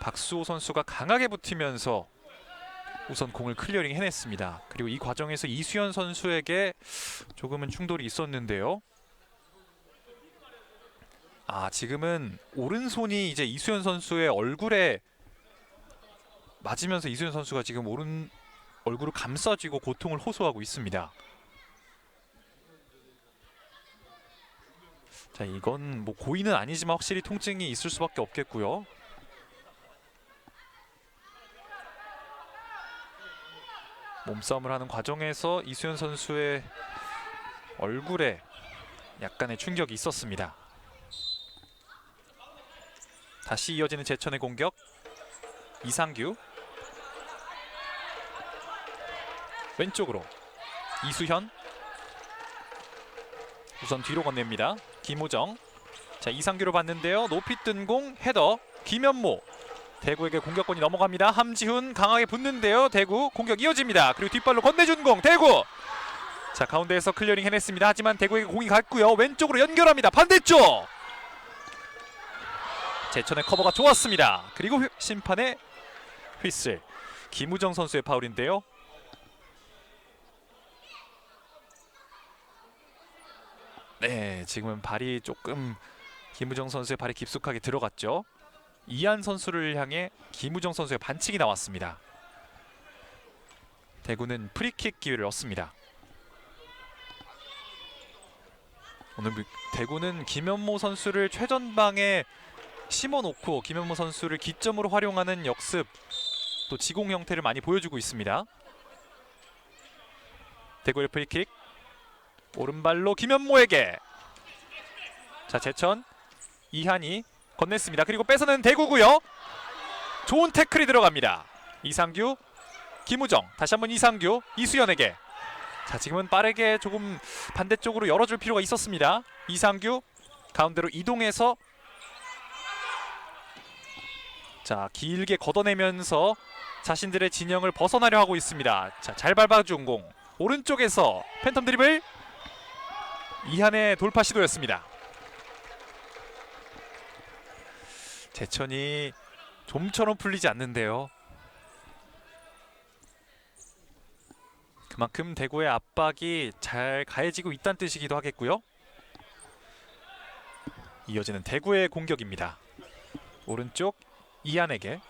박수호 선수가 강하게 붙으면서 우선 공을 클리어링 해냈습니다. 그리고 이 과정에서 이수연 선수에게 조금은 충돌이 있었는데요. 아, 지금은 오른손이 이제 이수연 선수의 얼굴에 맞으면서 이수연 선수가 지금 오른 얼굴을 감싸쥐고 고통을 호소하고 있습니다. 자, 이건 뭐 고의는 아니지만 확실히 통증이 있을 수밖에 없겠고요. 몸싸움을 하는 과정에서 이수연 선수의 얼굴에 약간의 충격이 있었습니다. 다시 이어지는 제천의 공격. 이상규 왼쪽으로 이수현 우선 뒤로 건넵니다. 김우정 자 이상규로 봤는데요. 높이 뜬 공 헤더 김현모 대구에게 공격권이 넘어갑니다. 함지훈 강하게 붙는데요. 대구 공격 이어집니다. 그리고 뒷발로 건네준 공 대구 자 가운데에서 클리어링 해냈습니다. 하지만 대구에게 공이 갔고요. 왼쪽으로 연결합니다. 반대쪽 제천의 커버가 좋았습니다. 그리고 심판의 휘슬 김우정 선수의 파울인데요. 네, 지금은 발이 조금 김우정 선수의 발이 깊숙하게 들어갔죠. 이한 선수를 향해 김우정 선수의 반칙이 나왔습니다. 대구는 프리킥 기회를 얻습니다. 오늘 대구는 김현모 선수를 최전방에 심어놓고 김현모 선수를 기점으로 활용하는 역습, 또 지공 형태를 많이 보여주고 있습니다. 대구의 프리킥, 오른발로 김현모에게. 자, 제천, 이한이 건넸습니다. 그리고 뺏어내는 대구고요. 좋은 태클이 들어갑니다. 이상규, 김우정, 다시 한번 이상규, 이수연에게. 자, 지금은 빠르게 조금 반대쪽으로 열어줄 필요가 있었습니다. 이상규 가운데로 이동해서, 자, 길게 걷어내면서 자신들의 진영을 벗어나려 하고 있습니다. 자, 잘 밟아준 공, 오른쪽에서 팬텀 드리블, 이한의 돌파 시도였습니다. 제천이 좀처럼 풀리지 않는데요. 그만큼 대구의 압박이 잘 가해지고 있다는 뜻이기도 하겠고요. 이어지는 대구의 공격입니다. 오른쪽 이한에게.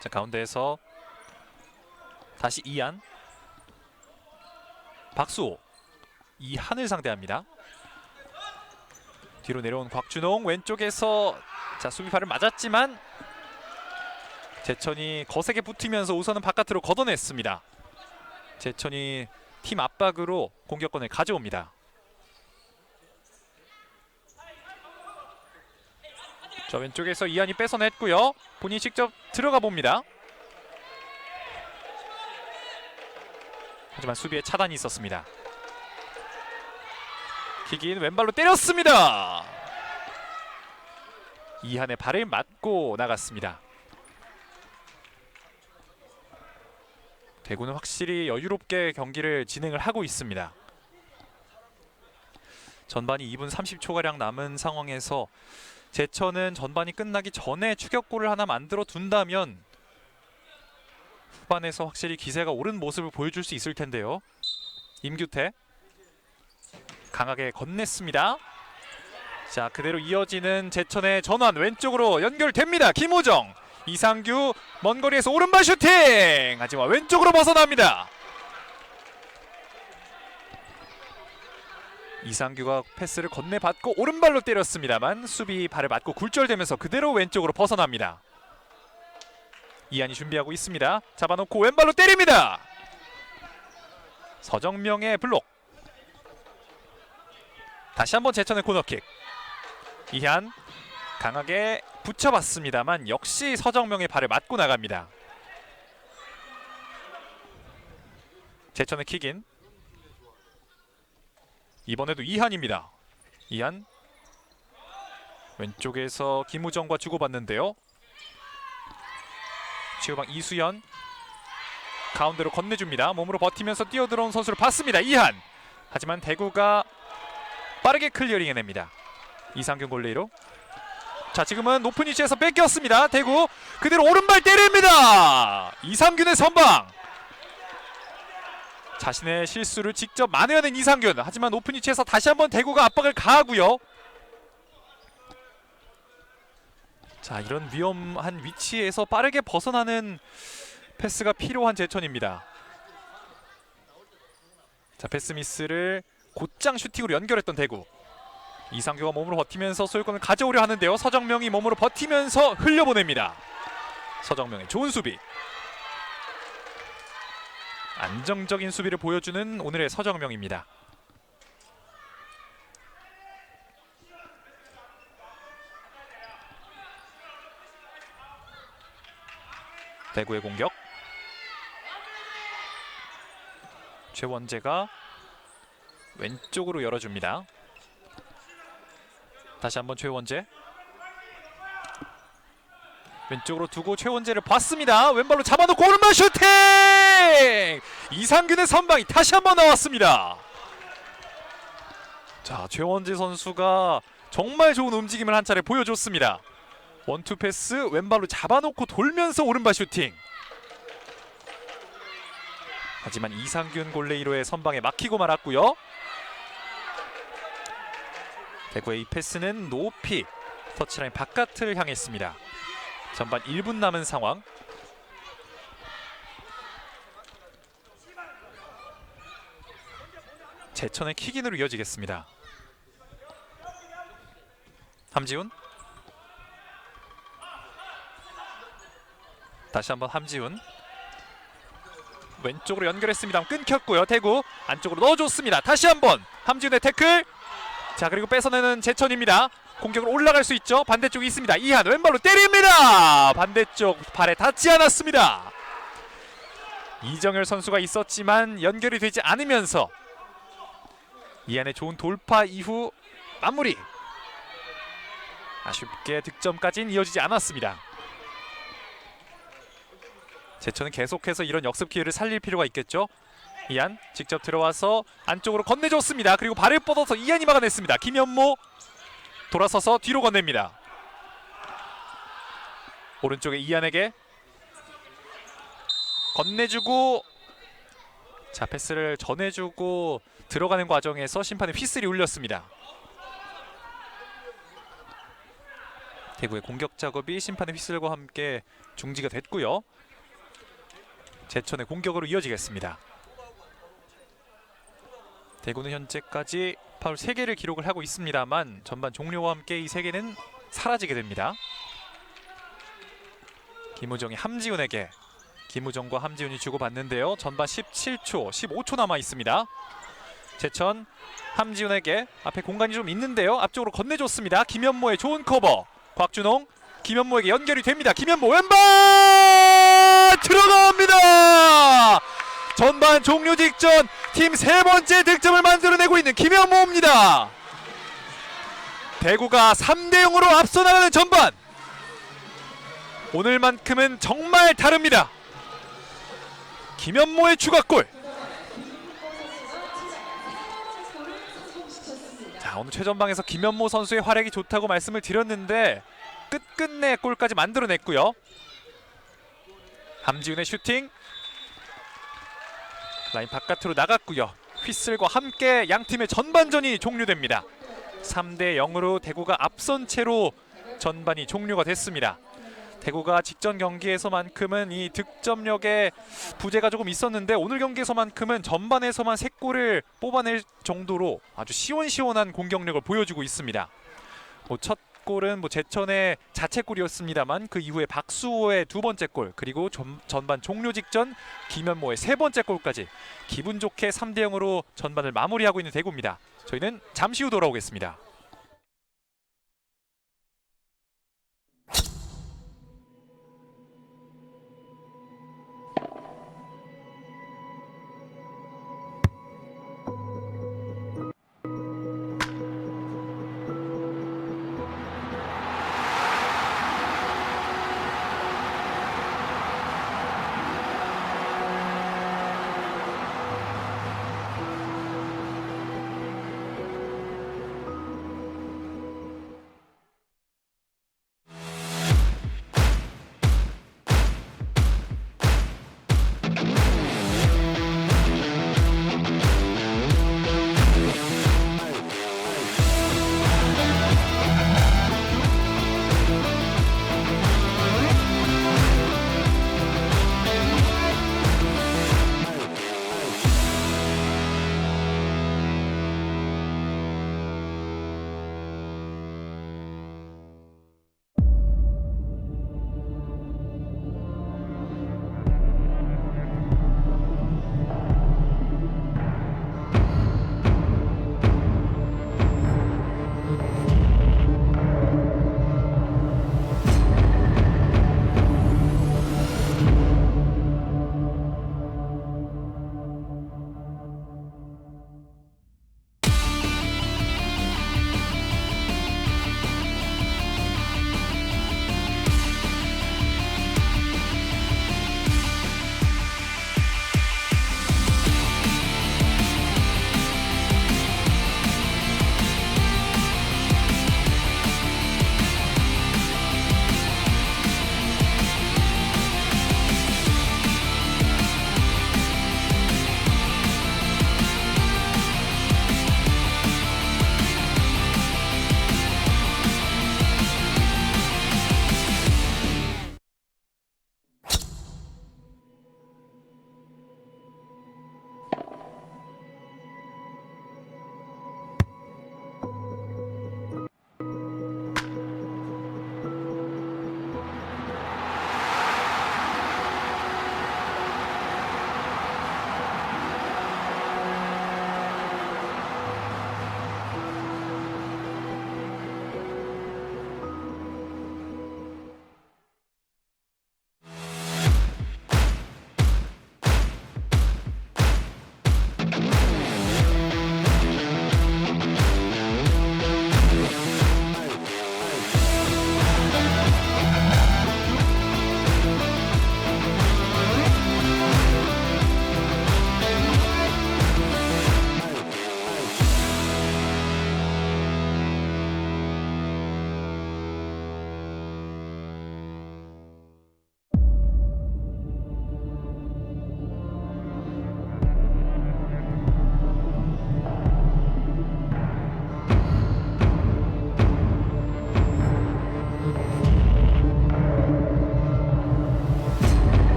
자, 가운데에서 다시 이한, 박수호, 이한을 상대합니다. 뒤로 내려온 곽준홍, 왼쪽에서, 자, 수비발을 맞았지만 제천이 거세게 붙으면서 우선은 바깥으로 걷어냈습니다. 제천이 팀 압박으로 공격권을 가져옵니다. 자, 왼쪽에서 이한이 뺏어냈고요. 본인이 직접 들어가 봅니다. 하지만 수비에 차단이 있었습니다. 킥인, 왼발로 때렸습니다. 이한의 발을 맞고 나갔습니다. 대구는 확실히 여유롭게 경기를 진행을 하고 있습니다. 전반이 2분 30초가량 남은 상황에서 제천은 전반이 끝나기 전에 추격골을 하나 만들어 둔다면 후반에서 확실히 기세가 오른 모습을 보여줄 수 있을 텐데요. 임규태 강하게 건넸습니다. 자, 그대로 이어지는 제천의 전환, 왼쪽으로 연결됩니다. 김우정, 이상규 먼 거리에서 오른발 슈팅! 하지만 왼쪽으로 벗어납니다. 이상규가 패스를 건네받고 오른발로 때렸습니다만 수비 발을 맞고 굴절되면서 그대로 왼쪽으로 벗어납니다. 이한이 준비하고 있습니다. 잡아놓고 왼발로 때립니다. 서정명의 블록. 다시 한번 제천의 코너킥. 이한 강하게 붙여봤습니다만 역시 서정명의 발을 맞고 나갑니다. 제천의 킥인. 이번에도 이한입니다. 이한 왼쪽에서 김우정과 주고받는데요. 최후방 이수연 가운데로 건네줍니다. 몸으로 버티면서 뛰어들어온 선수를 봤습니다. 이한. 하지만 대구가 빠르게 클리어링 해냅니다. 이상균 골레이로. 자, 지금은 높은 위치에서 뺏겼습니다. 대구 그대로 오른발 때립니다. 이상균의 선방. 자신의 실수를 직접 만회하는 이상균. 하지만 높은 위치에서 다시 한번 대구가 압박을 가하고요. 자, 이런 위험한 위치에서 빠르게 벗어나는 패스가 필요한 제천입니다. 자, 패스 미스를 곧장 슈팅으로 연결했던 대구. 이상규가 몸으로 버티면서 소유권을 가져오려 하는데요. 서정명이 몸으로 버티면서 흘려보냅니다. 서정명의 좋은 수비. 안정적인 수비를 보여주는 오늘의 서정명입니다. 대구의 공격. 최원재가 왼쪽으로 열어줍니다. 다시 한번 최원재. 왼쪽으로 두고 최원재를 봤습니다. 왼발로 잡아놓고 오른발 슈팅! 이상균의 선방이 다시 한번 나왔습니다. 자, 최원재 선수가 정말 좋은 움직임을 한 차례 보여줬습니다. 원투 패스 왼발로 잡아놓고 돌면서 오른발 슈팅. 하지만 이상균 골레이로의 선방에 막히고 말았고요. 대구의 이 패스는 높이 터치라인 바깥을 향했습니다. 전반 1분 남은 상황. 제천의 킥인으로 이어지겠습니다. 함지훈, 다시 한번 함지훈, 왼쪽으로 연결했습니다. 끊겼고요. 대구 안쪽으로 넣어줬습니다. 다시 한번 함지훈의 태클. 자, 그리고 뺏어내는 제천입니다. 공격으로 올라갈 수 있죠. 반대쪽이 있습니다. 이한 왼발로 때립니다. 반대쪽 발에 닿지 않았습니다. 이정열 선수가 있었지만 연결이 되지 않으면서 이한의 좋은 돌파 이후 마무리. 아쉽게 득점까지는 이어지지 않았습니다. 제천은 계속해서 이런 역습 기회를 살릴 필요가 있겠죠. 이한 직접 들어와서 안쪽으로 건네줬습니다. 그리고 발을 뻗어서 이한이 막아냈습니다. 김현모 돌아서서 뒤로 건넵니다. 오른쪽에 이한에게 건네주고, 자, 패스를 전해주고 들어가는 과정에서 심판의 휘슬이 울렸습니다. 대구의 공격 작업이 심판의 휘슬과 함께 중지가 됐고요. 제천의 공격으로 이어지겠습니다. 대구는 현재까지 파울 3개를 기록을 하고 있습니다만 전반 종료와 함께 이 3개는 사라지게 됩니다. 김우정이 함지훈에게, 김우정과 함지훈이 주고받는데요. 전반 17초, 15초 남아 있습니다. 제천 함지훈에게 앞에 공간이 좀 있는데요. 앞쪽으로 건네줬습니다. 김현모의 좋은 커버. 곽준홍, 김현모에게 연결이 됩니다. 김현모 왼발 들어갑니다. 전반 종료 직전 팀 3번째 득점을 만들어내고 있는 김현모입니다. 대구가 3대0으로 앞서 나가는 전반. 오늘만큼은 정말 다릅니다. 김현모의 추가골. 자, 오늘 최전방에서 김현모 선수의 활약이 좋다고 말씀을 드렸는데 끝끝내 골까지 만들어냈고요. 함지훈의 슈팅, 라인 바깥으로 나갔고요. 휘슬과 함께 양팀의 전반전이 종료됩니다. 3대0으로 대구가 앞선 채로 전반이 종료가 됐습니다. 대구가 직전 경기에서만큼은 이 득점력에 부재가 조금 있었는데 오늘 경기에서만큼은 전반에서만 3골을 뽑아낼 정도로 아주 시원시원한 공격력을 보여주고 있습니다. 첫 골은 제천의 자책골이었습니다만 그 이후에 박수호의 2번째 골, 그리고 전반 종료 직전 김현모의 3번째 골까지 기분 좋게 3대0으로 전반을 마무리하고 있는 대구입니다. 저희는 잠시 후 돌아오겠습니다.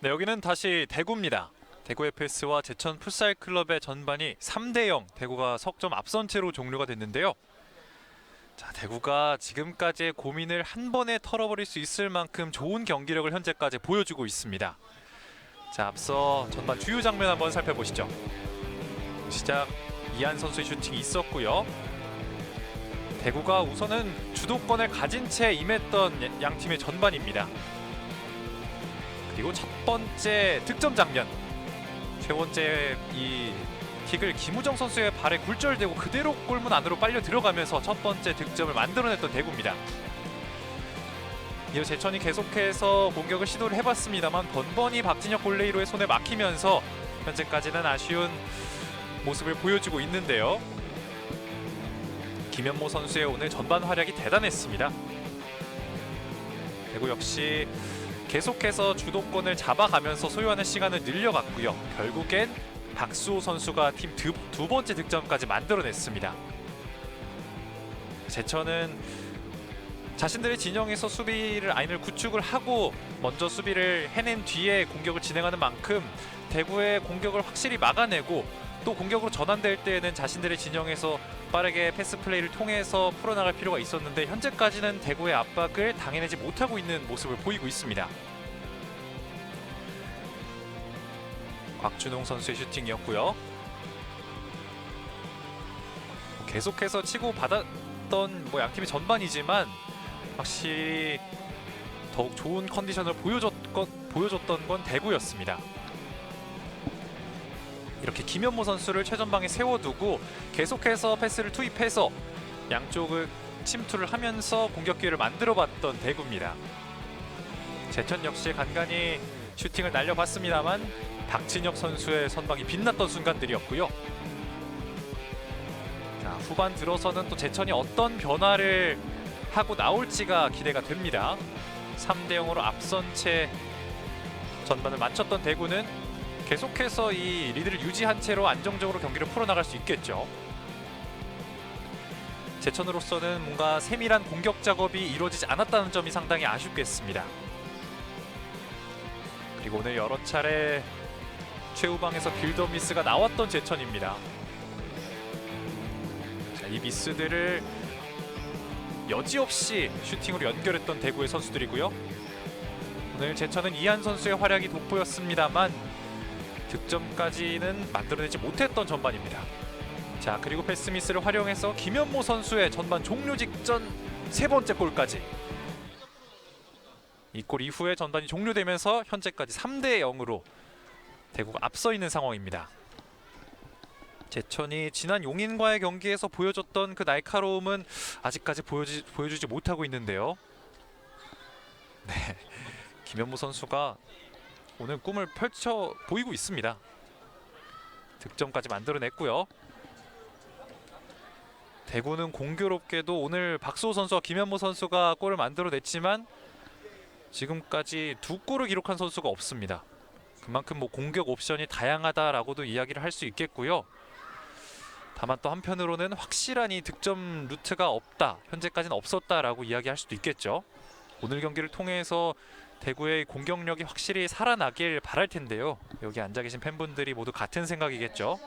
네, 여기는 다시 대구입니다. 대구 FS와 제천 풋살 클럽의 전반이 3대0 대구가 석점 앞선 채로 종료가 됐는데요. 자, 대구가 지금까지의 고민을 한 번에 털어버릴 수 있을 만큼 좋은 경기력을 현재까지 보여주고 있습니다. 자, 앞서 전반 주요 장면 한번 살펴보시죠. 시작 이한 선수의 슈팅이 있었고요. 대구가 우선은 주도권을 가진 채 임했던 양 팀의 전반입니다. 그리고 첫 번째 득점 장면, 세 번째 이 킥을 김우정 선수의 발에 굴절되고 그대로 골문 안으로 빨려 들어가면서 첫 번째 득점을 만들어냈던 대구입니다. 이어 제천이 계속해서 공격을 시도를 해봤습니다만 번번이 박진혁 골레이로의 손에 막히면서 현재까지는 아쉬운 모습을 보여주고 있는데요. 김현모 선수의 오늘 전반 활약이 대단했습니다. 대구 역시 계속해서 주도권을 잡아가면서 소요하는 시간을 늘려갔고요. 결국엔 박수호 선수가 팀 두 번째 득점까지 만들어냈습니다. 제천은 자신들의 진영에서 수비를 라인을 구축을 하고 먼저 수비를 해낸 뒤에 공격을 진행하는 만큼 대구의 공격을 확실히 막아내고 또 공격으로 전환될 때에는 자신들의 진영에서 빠르게 패스 플레이를 통해서 풀어나갈 필요가 있었는데 현재까지는 대구의 압박을 당해내지 못하고 있는 모습을 보이고 있습니다. 곽준홍 선수의 슈팅이었고요. 계속해서 치고 받았던 양팀의 전반이지만 확실히 더욱 좋은 컨디션을 보여줬던 건 대구였습니다. 이렇게 김현모 선수를 최전방에 세워두고 계속해서 패스를 투입해서 양쪽을 침투를 하면서 공격 기회를 만들어봤던 대구입니다. 제천 역시 간간히 슈팅을 날려봤습니다만 박진혁 선수의 선방이 빛났던 순간들이었고요. 자, 후반 들어서는 또 제천이 어떤 변화를 하고 나올지가 기대가 됩니다. 3대0으로 앞선 채 전반을 마쳤던 대구는 계속해서 이 리드를 유지한 채로 안정적으로 경기를 풀어나갈 수 있겠죠. 제천으로서는 뭔가 세밀한 공격 작업이 이루어지지 않았다는 점이 상당히 아쉽겠습니다. 그리고 오늘 여러 차례 최후방에서 빌드업 미스가 나왔던 제천입니다. 자, 이 미스들을 여지없이 슈팅으로 연결했던 대구의 선수들이고요. 오늘 제천은 이한 선수의 활약이 돋보였습니다만 득점까지는 만들어내지 못했던 전반입니다. 자, 그리고 패스 미스를 활용해서 김현모 선수의 전반 종료 직전 세 번째 골까지. 이 골 이후에 전반이 종료되면서 현재까지 3대0으로 대구가 앞서 있는 상황입니다. 제천이 지난 용인과의 경기에서 보여줬던 그 날카로움은 아직까지 보여주지 못하고 있는데요. 네, 김현모 선수가 오늘 꿈을 펼쳐 보이고 있습니다. 득점까지 만들어냈고요. 대구는 공교롭게도 오늘 박수호 선수와 김현모 선수가 골을 만들어냈지만 지금까지 두 골을 기록한 선수가 없습니다. 그만큼 공격 옵션이 다양하다라고도 이야기를 할 수 있겠고요. 다만 또 한편으로는 확실한 이 득점 루트가 없다, 현재까지는 없었다라고 이야기할 수도 있겠죠. 오늘 경기를 통해서 대구의 공격력이 확실히 살아나길 바랄 텐데요. 여기 앉아 계신 팬분들이 모두 같은 생각이겠죠.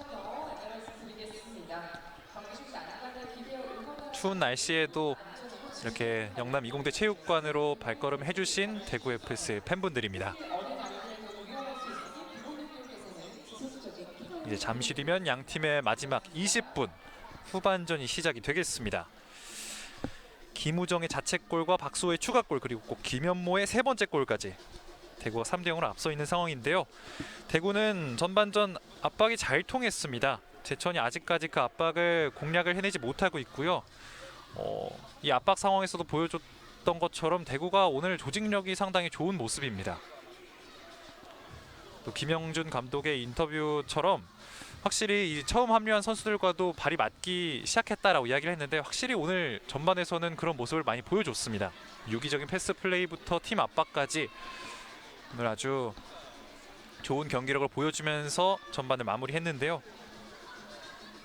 추운 날씨에도 이렇게 영남 이공대 체육관으로 발걸음 해주신 대구 FS 팬분들입니다. 이제 잠시 뒤면 양 팀의 마지막 20분 후반전이 시작이 되겠습니다. 김우정의 자책골과 박수호의 추가골 그리고 꼭 김현모의 세 번째 골까지 대구가 3대0으로 앞서 있는 상황인데요. 대구는 전반전 압박이 잘 통했습니다. 제천이 아직까지 그 압박을 공략을 해내지 못하고 있고요. 이 압박 상황에서도 보여줬던 것처럼 대구가 오늘 조직력이 상당히 좋은 모습입니다. 또 김영준 감독의 인터뷰처럼 확실히 이 처음 합류한 선수들과도 발이 맞기 시작했다라고 이야기를 했는데 확실히 오늘 전반에서는 그런 모습을 많이 보여줬습니다. 유기적인 패스 플레이부터 팀 압박까지 오늘 아주 좋은 경기력을 보여주면서 전반을 마무리했는데요.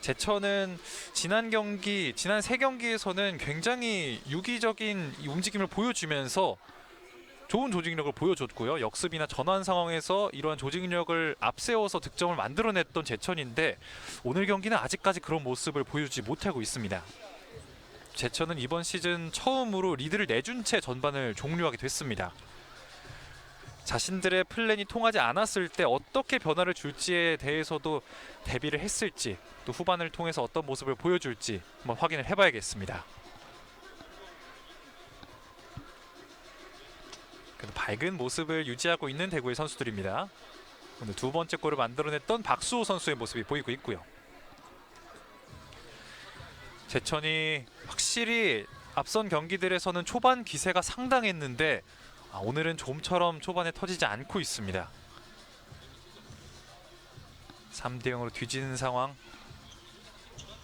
제천은 지난 세 경기에서는 굉장히 유기적인 움직임을 보여주면서 좋은 조직력을 보여줬고요. 역습이나 전환 상황에서 이러한 조직력을 앞세워서 득점을 만들어냈던 제천인데 오늘 경기는 아직까지 그런 모습을 보여주지 못하고 있습니다. 제천은 이번 시즌 처음으로 리드를 내준 채 전반을 종료하게 됐습니다. 자신들의 플랜이 통하지 않았을 때 어떻게 변화를 줄지에 대해서도 대비를 했을지, 또 후반을 통해서 어떤 모습을 보여줄지 한번 확인을 해봐야겠습니다. 밝은 모습을 유지하고 있는 대구의 선수들입니다. 오늘 두 번째 골을 만들어냈던 박수호 선수의 모습이 보이고 있고요. 제천이 확실히 앞선 경기들에서는 초반 기세가 상당했는데 오늘은 좀처럼 초반에 터지지 않고 있습니다. 3대 0으로 뒤지는 상황.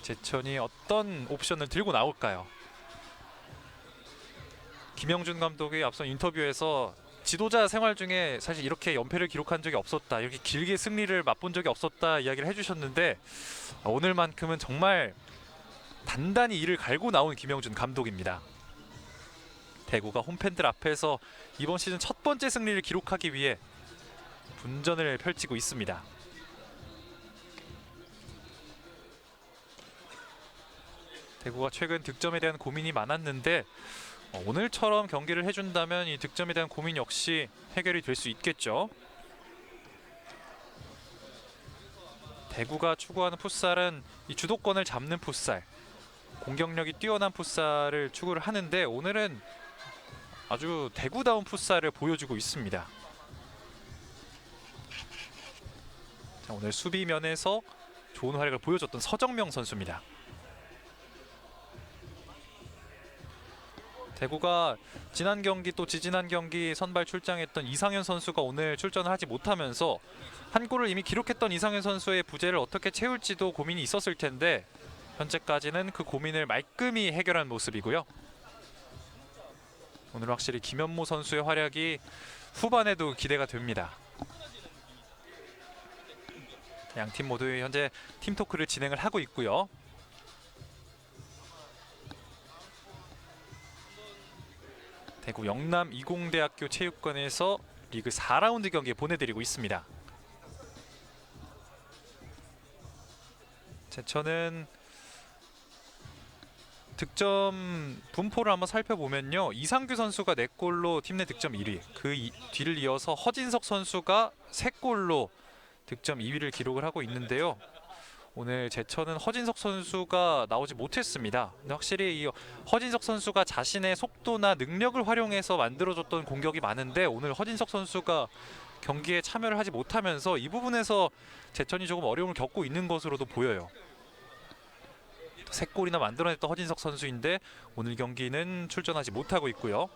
제천이 어떤 옵션을 들고 나올까요? 김영준 감독이 앞선 인터뷰에서 지도자 생활 중에 사실 이렇게 연패를 기록한 적이 없었다, 이렇게 길게 승리를 맛본 적이 없었다 이야기를 해주셨는데 오늘만큼은 정말 단단히 이를 갈고 나온 김영준 감독입니다. 대구가 홈팬들 앞에서 이번 시즌 첫 번째 승리를 기록하기 위해 분전을 펼치고 있습니다. 대구가 최근 득점에 대한 고민이 많았는데 오늘처럼 경기를 해준다면 이 득점에 대한 고민 역시 해결이 될 수 있겠죠. 대구가 추구하는 풋살은 이 주도권을 잡는 풋살, 공격력이 뛰어난 풋살을 추구를 하는데 오늘은 아주 대구다운 풋살을 보여주고 있습니다. 자, 오늘 수비면에서 좋은 활약을 보여줬던 서정명 선수입니다. 대구가 지난 경기 또 지지난 경기 선발 출장했던 이상현 선수가 오늘 출전을 하지 못하면서 한 골을 이미 기록했던 이상현 선수의 부재를 어떻게 채울지도 고민이 있었을 텐데 현재까지는 그 고민을 말끔히 해결한 모습이고요. 오늘 확실히 김현모 선수의 활약이 후반에도 기대가 됩니다. 양팀 모두 현재 팀토크를 진행을 하고 있고요. 대구 영남 이공대학교 체육관에서 리그 4라운드 경기에 보내드리고 있습니다. 제천은 득점 분포를 한번 살펴보면요, 이상규 선수가 4골로 팀 내 득점 1위, 그 뒤를 이어서 허진석 선수가 3골로 득점 2위를 기록을 하고 있는데요. 오늘 제천은 허진석 선수가 나오지 못했습니다. 근데 확실히 이 허진석 선수가 자신의 속도나 능력을 활용해서 만들어줬던 공격이 많은데 오늘 허진석 선수가 경기에 참여를 하지 못하면서 이 부분에서 제천이 조금 어려움을 겪고 있는 것으로도 보여요. 3골이나 만들어냈던 허진석 선수인데 오늘 경기는 출전하지 못하고 있고요.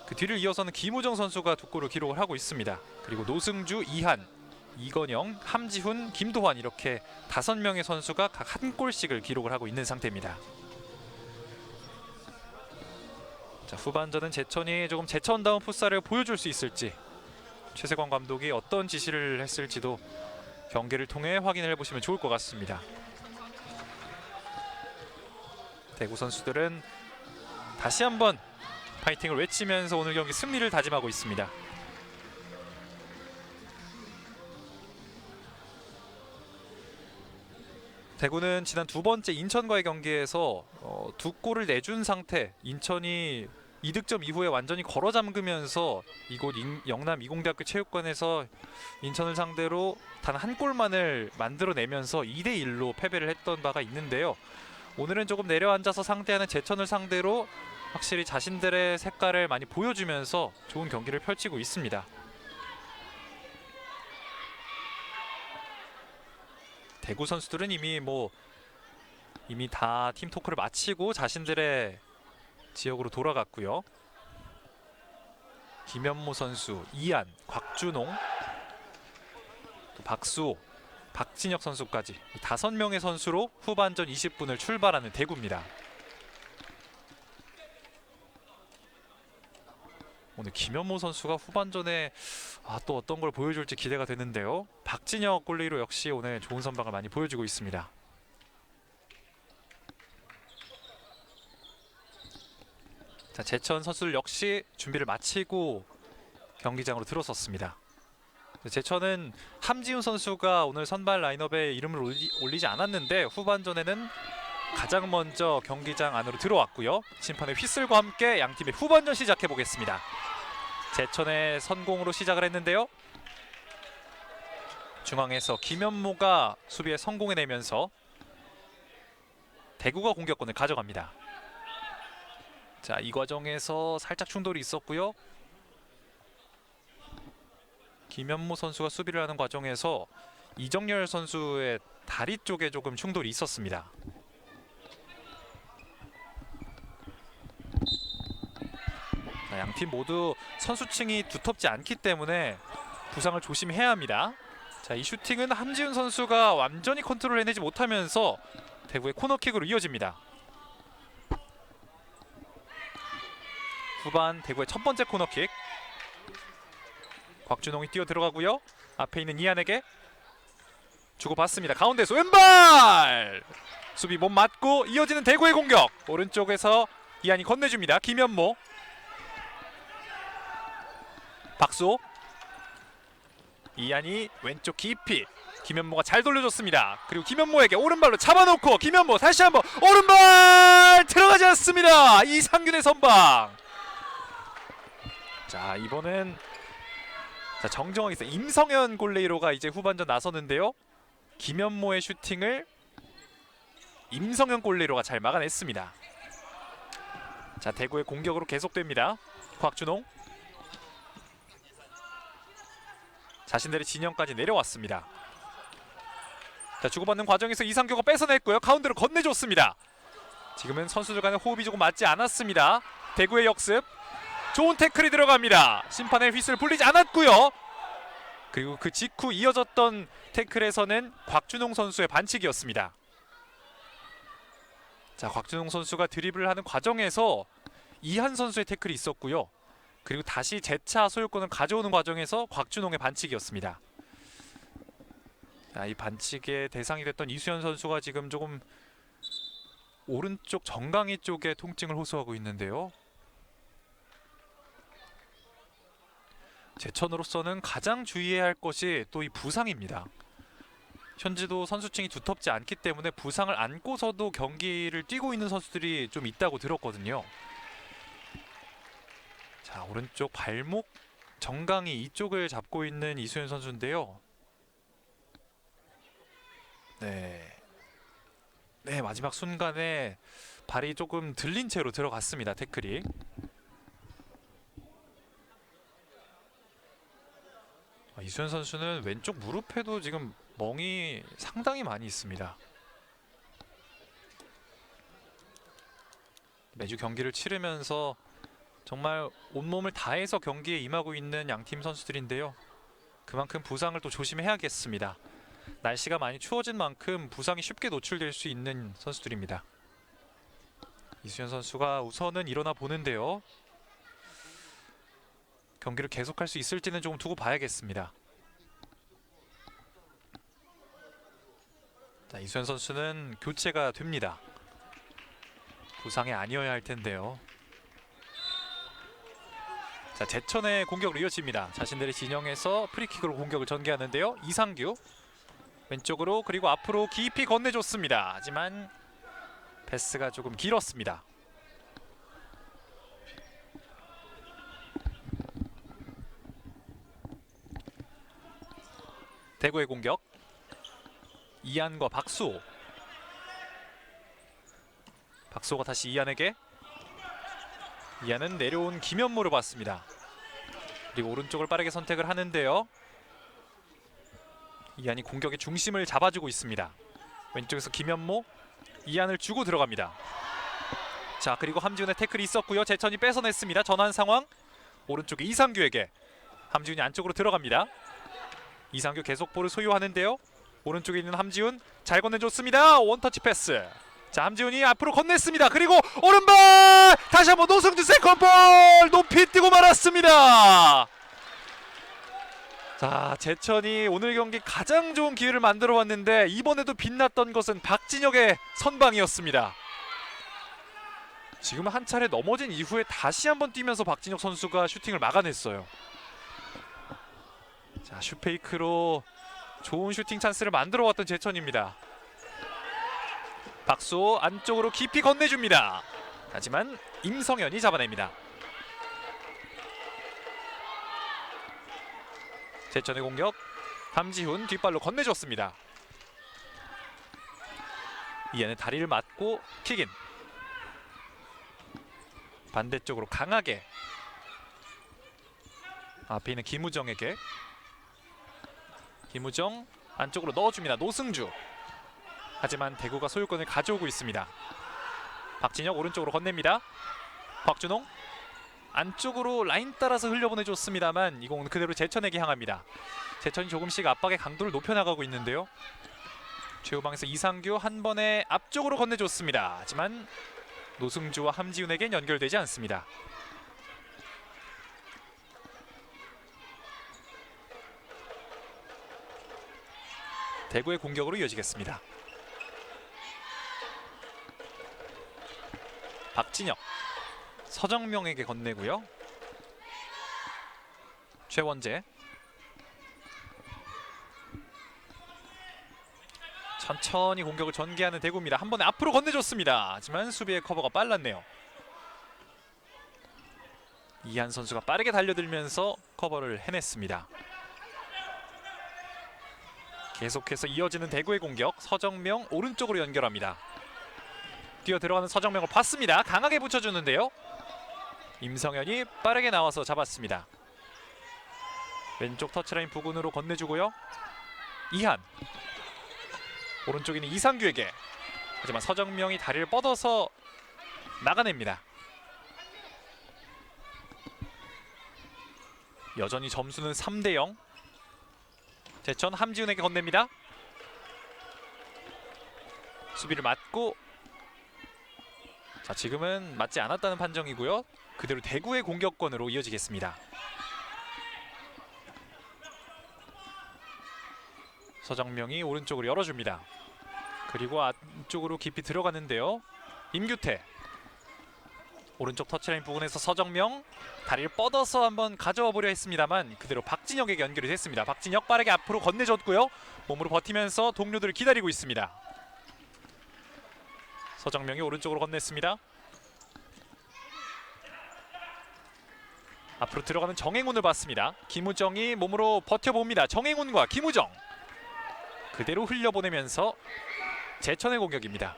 그 뒤를 이어서는 김우정 선수가 2골을 기록을 하고 있습니다. 그리고 노승주, 이한, 이건영, 함지훈, 김도환 이렇게 5명의 선수가 각 1골씩을 기록을 하고 있는 상태입니다. 자, 후반전은 제천이 조금 제천다운 풋살을 보여줄 수 있을지, 최세관 감독이 어떤 지시를 했을지도 경기를 통해 확인을 해보시면 좋을 것 같습니다. 대구 선수들은 다시 한번 파이팅을 외치면서 오늘 경기 승리를 다짐하고 있습니다. 대구는 지난 두 번째 인천과의 경기에서 2골을 내준 상태, 인천이 2득점 이후에 완전히 걸어 잠그면서 이곳 영남 이공대학교 체육관에서 인천을 상대로 단 1골만을 만들어내면서 2대1로 패배를 했던 바가 있는데요. 오늘은 조금 내려앉아서 상대하는 제천을 상대로 확실히 자신들의 색깔을 많이 보여주면서 좋은 경기를 펼치고 있습니다. 대구 선수들은 이미 다 팀토크를 마치고 자신들의 지역으로 돌아갔고요. 김현모 선수, 이한, 곽준홍, 또 박수호, 박진혁 선수까지 5명의 선수로 후반전 20분을 출발하는 대구입니다. 오늘 김현모 선수가 후반전에 또 어떤 걸 보여줄지 기대가 되는데요. 박진혁 골리로 역시 오늘 좋은 선방을 많이 보여주고 있습니다. 자, 자, 제천 선수들 역시 준비를 마치고 경기장으로 들어섰습니다. 제천은 함지훈 선수가 오늘 선발 라인업에 이름을 올리지 않았는데 후반전에는 가장 먼저 경기장 안으로 들어왔고요. 심판의 휘슬과 함께 양팀의 후반전 시작해 보겠습니다. 제천의 선공으로 시작을 했는데요. 중앙에서 김현모가 수비에 성공해내면서 대구가 공격권을 가져갑니다. 자, 이 과정에서 살짝 충돌이 있었고요. 김현모 선수가 수비를 하는 과정에서 이정열 선수의 다리 쪽에 조금 충돌이 있었습니다. 자, 양팀 모두 선수층이 두텁지 않기 때문에 부상을 조심해야 합니다. 자, 이 슈팅은 함지훈 선수가 완전히 컨트롤해내지 못하면서 대구의 코너킥으로 이어집니다. 후반 대구의 첫 번째 코너킥. 곽준홍이 뛰어 들어가고요. 앞에 있는 이한에게 주고받습니다. 가운데서 왼발! 수비 못 맞고 이어지는 대구의 공격. 오른쪽에서 이한이 건네줍니다. 김현모. 박수. 이한이 왼쪽 깊이. 김현모가 잘 돌려줬습니다. 그리고 김현모에게 오른발로 잡아놓고 김현모 다시 한번 오른발! 들어가지 않습니다. 이상균의 선방. 자, 이번엔 정정하게 있어요. 임성현 골레이로가 이제 후반전 나서는데요. 김현모의 슈팅을 임성현 골레이로가 잘 막아냈습니다. 자, 대구의 공격으로 계속됩니다. 곽준홍. 자신들의 진영까지 내려왔습니다. 자, 주고받는 과정에서 이상규가 뺏어냈고요. 가운데로 건네줬습니다. 지금은 선수들 간의 호흡이 조금 맞지 않았습니다. 대구의 역습. 좋은 태클이 들어갑니다. 심판의 휘슬 불리지 않았고요. 그리고 그 직후 이어졌던 태클에서는 곽준홍 선수의 반칙이었습니다. 자, 곽준홍 선수가 드리블을 하는 과정에서 이한 선수의 태클이 있었고요. 그리고 다시 재차 소유권을 가져오는 과정에서 곽준홍의 반칙이었습니다. 자, 이 반칙의 대상이 됐던 이수현 선수가 지금 조금 오른쪽 정강이 쪽에 통증을 호소하고 있는데요. 제천으로서는 가장 주의해야 할 것이 또 이 부상입니다. 현지도 선수층이 두텁지 않기 때문에 부상을 안고서도 경기를 뛰고 있는 선수들이 좀 있다고 들었거든요. 자, 오른쪽 발목 정강이 이쪽을 잡고 있는 이수현 선수인데요. 네, 마지막 순간에 발이 조금 들린 채로 들어갔습니다. 태클이. 이수현 선수는 왼쪽 무릎에도 지금 멍이 상당히 많이 있습니다. 매주 경기를 치르면서 정말 온몸을 다해서 경기에 임하고 있는 양팀 선수들인데요. 그만큼 부상을 또 조심해야겠습니다. 날씨가 많이 추워진 만큼 부상이 쉽게 노출될 수 있는 선수들입니다. 이수현 선수가 우선은 일어나 보는데요. 경기를 계속할 수 있을지는 조금 두고 봐야겠습니다. 자, 이수현 선수는 교체가 됩니다. 부상이 아니어야 할 텐데요. 자, 제천의 공격으로 이어집니다. 자신들의 진영에서 프리킥으로 공격을 전개하는데요. 이상규 왼쪽으로 그리고 앞으로 깊이 건네줬습니다. 하지만 패스가 조금 길었습니다. 대구의 공격. 이한과 박수호. 박수호가 다시 이한에게. 이한은 내려온 김현모를 봤습니다. 그리고 오른쪽을 빠르게 선택을 하는데요. 이한이 공격의 중심을 잡아주고 있습니다. 왼쪽에서 김현모. 이한을 주고 들어갑니다. 자, 그리고 함지훈의 태클이 있었고요. 제천이 뺏어냈습니다. 전환 상황. 오른쪽에 이상규에게. 함지훈이 안쪽으로 들어갑니다. 이상규 계속 볼을 소유하는데요. 오른쪽에 있는 함지훈 잘 건네줬습니다. 원터치 패스. 자, 함지훈이 앞으로 건넸습니다. 그리고 오른발! 다시 한번 노승준 세컨볼! 높이 뛰고 말았습니다. 자, 제천이 오늘 경기 가장 좋은 기회를 만들어 왔는데 이번에도 빛났던 것은 박진혁의 선방이었습니다. 지금 한 차례 넘어진 이후에 다시 한번 뛰면서 박진혁 선수가 슈팅을 막아냈어요. 자, 슈페이크로 좋은 슈팅 찬스를 만들어왔던 제천입니다. 박수 안쪽으로 깊이 건네줍니다. 하지만 임성현이 잡아냅니다. 제천의 공격, 함지훈 뒷발로 건네줬습니다. 이안의 다리를 맞고 킥인. 반대쪽으로 강하게 앞에 있는 김우정에게, 김우정 안쪽으로 넣어줍니다. 노승주. 하지만 대구가 소유권을 가져오고 있습니다. 박진혁 오른쪽으로 건넵니다. 곽준홍 안쪽으로 라인 따라서 흘려보내줬습니다만 이 공은 그대로 제천에게 향합니다. 제천이 조금씩 압박의 강도를 높여나가고 있는데요. 최후방에서 이상규 한 번에 앞쪽으로 건네줬습니다. 하지만 노승주와 함지훈에겐 연결되지 않습니다. 대구의 공격으로 이어지겠습니다. 박진혁, 서정명에게 건네고요. 최원재 천천히 공격을 전개하는 대구입니다. 한 번에 앞으로 건네줬습니다. 하지만 수비의 커버가 빨랐네요. 이한 선수가 빠르게 달려들면서 커버를 해냈습니다. 계속해서 이어지는 대구의 공격, 서정명 오른쪽으로 연결합니다. 뛰어 들어가는 서정명을 봤습니다. 강하게 붙여주는데요. 임성현이 빠르게 나와서 잡았습니다. 왼쪽 터치라인 부근으로 건네주고요. 이한 오른쪽에 있는 이상규에게, 하지만 서정명이 다리를 뻗어서 막아냅니다. 여전히 점수는 3대0. 제천 함지훈에게 건넵니다. 수비를 맞고, 자, 지금은 맞지 않았다는 판정이고요. 그대로 대구의 공격권으로 이어지겠습니다. 서정명이 오른쪽으로 열어줍니다. 그리고 안쪽으로 깊이 들어가는데요. 임규태 오른쪽 터치라인 부근에서 서정명 다리를 뻗어서 한번 가져와 보려 했습니다만 그대로 박진혁에게 연결이 됐습니다. 박진혁 빠르게 앞으로 건네줬고요. 몸으로 버티면서 동료들을 기다리고 있습니다. 서정명이 오른쪽으로 건넸습니다. 앞으로 들어가는 정행훈을 봤습니다. 김우정이 몸으로 버텨봅니다. 정행훈과 김우정 그대로 흘려보내면서 제천의 공격입니다.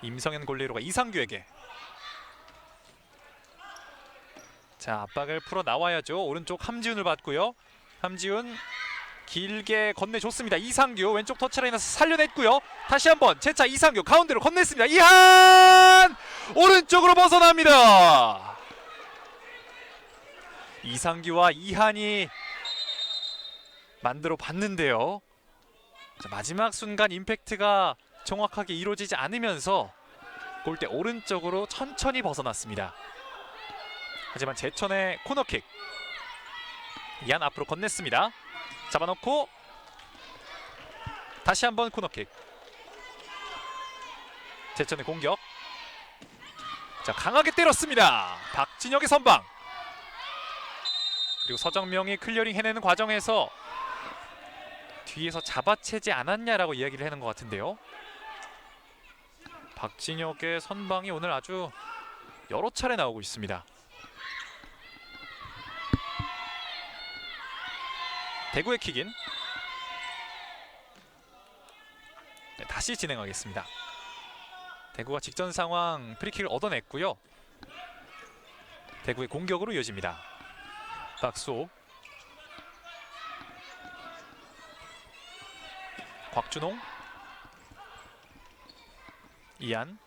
임성현 골리로가 이상규에게, 자, 압박을 풀어 나와야죠. 오른쪽 함지훈을 받고요. 함지훈 길게 건네줬습니다. 이상규 왼쪽 터치라인에서 살려냈고요. 다시 한번 재차 이상규 가운데로 건넸습니다. 이한 오른쪽으로 벗어납니다. 이상규와 이한이 만들어 봤는데요. 자, 마지막 순간 임팩트가 정확하게 이루어지지 않으면서 골대 오른쪽으로 천천히 벗어났습니다. 하지만 제천의 코너킥, 이한 앞으로 건넸습니다. 잡아놓고 다시 한번 코너킥. 제천의 공격, 자, 강하게 때렸습니다. 박진혁의 선방. 그리고 서정명이 클리어링 해내는 과정에서 뒤에서 잡아채지 않았냐라고 이야기를 하는 것 같은데요. 박진혁의 선방이 오늘 아주 여러 차례 나오고 있습니다. 대구의 킥인. 네, 다시 진행하겠습니다. 대구가 직전 상황 프리킥을 얻어냈고요. 대구의 공격으로 이어집니다. 박수호, 곽준홍, 이한.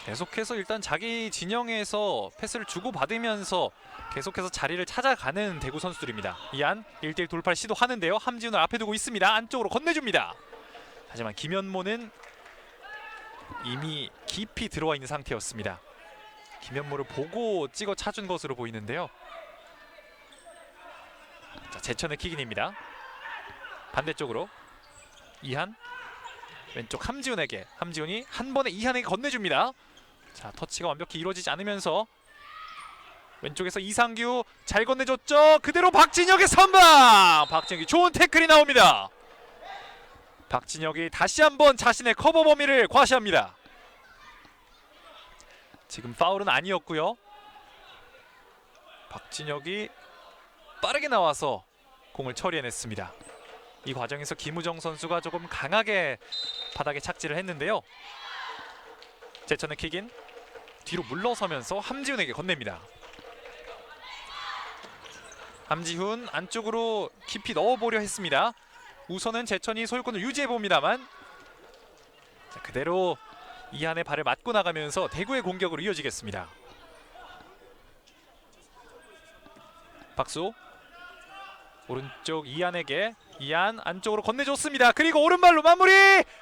계속해서 일단 자기 진영에서 패스를 주고받으면서 계속해서 자리를 찾아가는 대구 선수들입니다. 이한 1대1 돌파를 시도하는데요. 함지훈을 앞에 두고 있습니다. 안쪽으로 건네줍니다. 하지만 김현모는 이미 깊이 들어와 있는 상태였습니다. 김현모를 보고 찍어 차준 것으로 보이는데요. 자, 제천의 킥인입니다. 반대쪽으로 이한 왼쪽 함지훈에게, 함지훈이 한 번에 이한에게 건네줍니다. 자, 터치가 완벽히 이루어지지 않으면서 왼쪽에서 이상규 잘 건네줬죠. 그대로 박진혁의 선방. 박진혁이 좋은 태클이 나옵니다. 박진혁이 다시 한번 자신의 커버 범위를 과시합니다. 지금 파울은 아니었고요. 박진혁이 빠르게 나와서 공을 처리해냈습니다. 이 과정에서 김우정 선수가 조금 강하게 바닥에 착지를 했는데요. 제천의 킥인 뒤로 물러서면서 함지훈에게 건넵니다. 함지훈 안쪽으로 깊이 넣어보려 했습니다. 우선은 제천이 소유권을 유지해봅니다만, 자, 그대로 이한의 발을 맞고 나가면서 대구의 공격으로 이어지겠습니다. 박수 오른쪽 이한에게, 이한 안쪽으로 건네줬습니다. 그리고 오른발로 마무리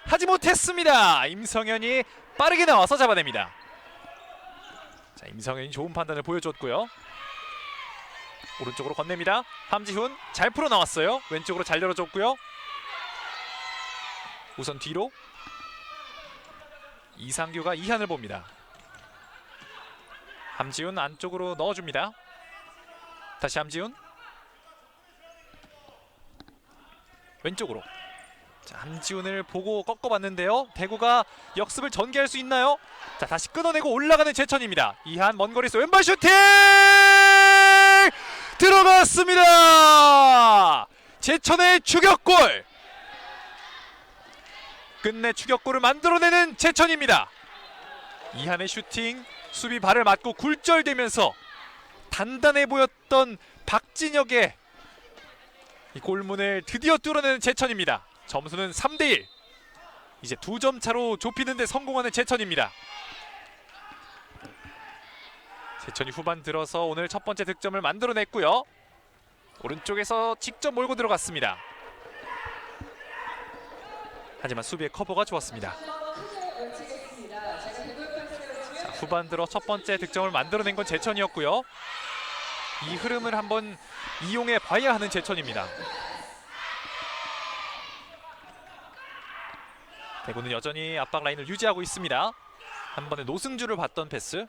하지 못했습니다. 임성현이 빠르게 나와서 잡아냅니다. 자, 임성현이 좋은 판단을 보여줬고요. 오른쪽으로 건넵니다. 함지훈 잘 풀어 나왔어요. 왼쪽으로 잘 열어줬고요. 우선 뒤로 이상규가 이한을 봅니다. 함지훈 안쪽으로 넣어줍니다. 다시 함지훈 왼쪽으로. 자, 함지훈을 보고 꺾어봤는데요. 대구가 역습을 전개할 수 있나요? 자, 다시 끊어내고 올라가는 제천입니다. 이한 먼 거리에서 왼발 슈팅 들어갔습니다. 제천의 추격골. 끝내 추격골을 만들어내는 제천입니다. 이한의 슈팅, 수비 발을 맞고 굴절되면서 단단해 보였던 박진혁의 이 골문을 드디어 뚫어내는 제천입니다. 점수는 3대1. 이제 2점 차로 좁히는 데 성공하는 제천입니다. 제천이 후반 들어서 오늘 첫 번째 득점을 만들어냈고요. 오른쪽에서 직접 몰고 들어갔습니다. 하지만 수비의 커버가 좋았습니다. 자, 후반 들어 첫 번째 득점을 만들어낸 건 제천이었고요. 이 흐름을 한번 이용해 봐야 하는 제천입니다. 대구는 여전히 압박 라인을 유지하고 있습니다. 한 번에 노승주를 봤던 패스.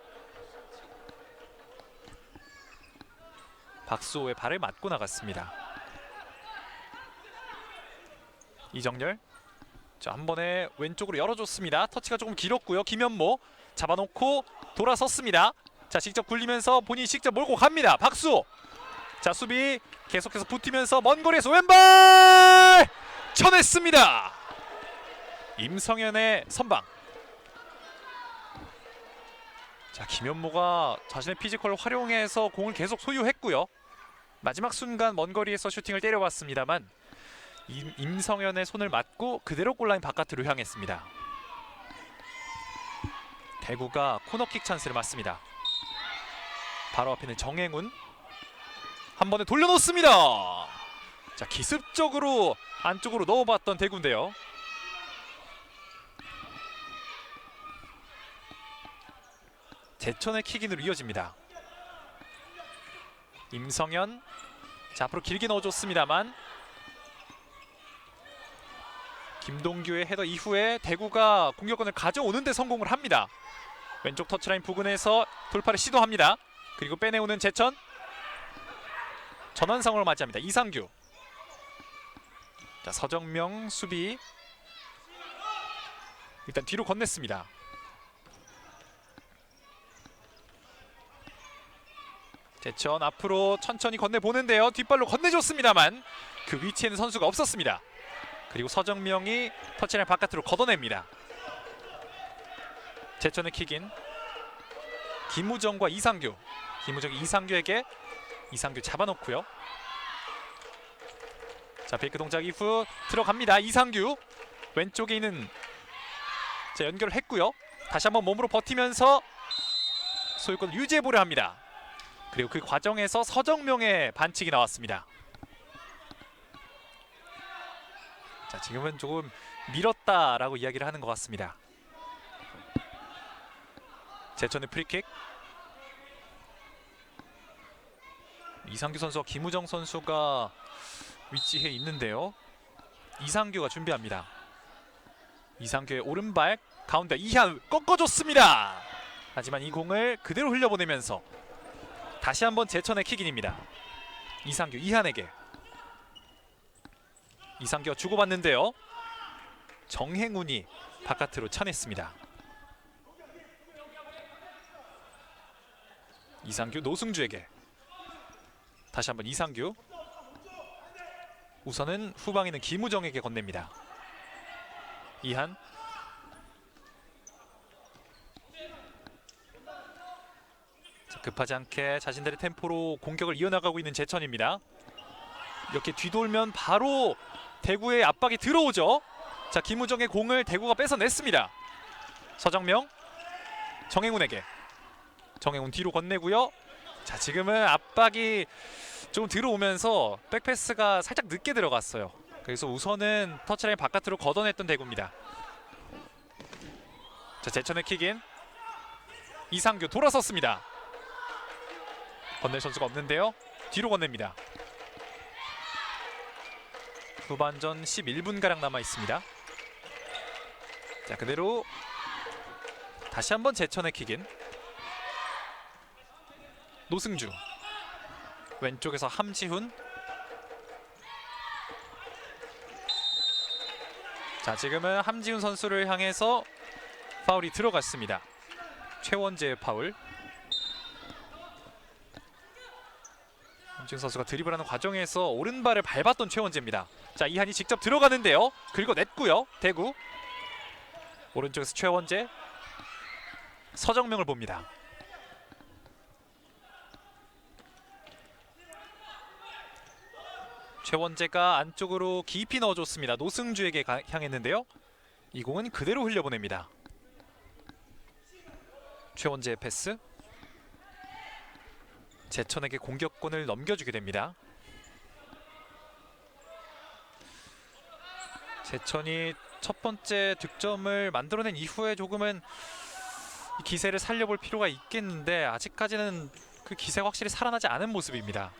박수호의 발을 맞고 나갔습니다. 이정열, 자, 한 번에 왼쪽으로 열어줬습니다. 터치가 조금 길었고요. 김현모 잡아놓고 돌아섰습니다. 자, 직접 굴리면서 본인이 직접 몰고 갑니다. 박수호. 자, 수비 계속해서 붙으면서 먼 거리에서 왼발 쳐냈습니다. 임성현의 선방. 자, 김현모가 자신의 피지컬을 활용해서 공을 계속 소유했고요. 마지막 순간 먼 거리에서 슈팅을 때려봤습니다만 임성현의 손을 맞고 그대로 골라인 바깥으로 향했습니다. 대구가 코너킥 찬스를 맞습니다. 바로 앞에는 정행훈. 한 번에 돌려놓습니다. 자, 기습적으로 안쪽으로 넣어봤던 대구인데요. 제천의 킥인으로 이어집니다. 임성현, 자, 앞으로 길게 넣어줬습니다만 김동규의 헤더 이후에 대구가 공격권을 가져오는 데 성공을 합니다. 왼쪽 터치라인 부근에서 돌파를 시도합니다. 그리고 빼내오는 제천. 전환 상황을 맞이합니다. 이상규. 자, 서정명 수비. 일단 뒤로 건넸습니다. 제천 앞으로 천천히 건네보는데요. 뒷발로 건네줬습니다만 그 위치에는 선수가 없었습니다. 그리고 서정명이 터치라인 바깥으로 걷어냅니다. 제천의 킥인. 김우정과 이상규. 김우정이 이상규에게, 이상규 잡아놓고요. 자, 페이크 동작 이후 들어갑니다. 이상규 왼쪽에 있는, 자, 연결을 했고요. 다시 한번 몸으로 버티면서 소유권을 유지해보려 합니다. 그리고 그 과정에서 서정명의 반칙이 나왔습니다. 자, 지금은 조금 밀었다라고 이야기를 하는 것 같습니다. 제천의 프리킥. 이상규 선수와 김우정 선수가 위치해 있는데요. 이상규가 준비합니다. 이상규의 오른발 가운데 이한 꺾어줬습니다. 하지만 이 공을 그대로 흘려보내면서 다시 한번 제천의 킥인입니다. 이상규 이한에게. 이상규가 주고받는데요. 정행운이 바깥으로 쳐냈습니다. 이상규 노승주에게. 다시 한번 이상규. 우선은 후방에 있는 김우정에게 건넵니다. 이한. 자, 급하지 않게 자신들의 템포로 공격을 이어나가고 있는 제천입니다. 이렇게 뒤돌면 바로 대구의 압박이 들어오죠. 자, 김우정의 공을 대구가 뺏어냈습니다. 서정명 정행운에게. 정행운 뒤로 건네고요. 자, 지금은 압박이 좀 들어오면서 백패스가 살짝 늦게 들어갔어요. 그래서 우선은 터치라인 바깥으로 걷어냈던 대구입니다. 자, 제천의 킥인. 이상규 돌아섰습니다. 건넬 선수가 없는데요. 뒤로 건넵니다. 후반전 11분가량 남아있습니다. 자, 그대로 다시 한번 제천의 킥인. 노승주 왼쪽에서 함지훈. 자, 지금은 함지훈 선수를 향해서 파울이 들어갔습니다. 최원재의 파울. 함지훈 선수가 드리블하는 과정에서 오른발을 밟았던 최원재입니다. 자, 이한이 직접 들어가는데요. 긁어냈고요. 대구 오른쪽에서 최원재. 서정명을 봅니다. 최원재가 안쪽으로 깊이 넣어줬습니다. 노승주에게 향했는데요. 이 공은 그대로 흘려보냅니다. 최원재의 패스. 제천에게 공격권을 넘겨주게 됩니다. 제천이 첫 번째 득점을 만들어낸 이후에 조금은 이 기세를 살려볼 필요가 있겠는데 아직까지는 그 기세가 확실히 살아나지 않은 모습입니다.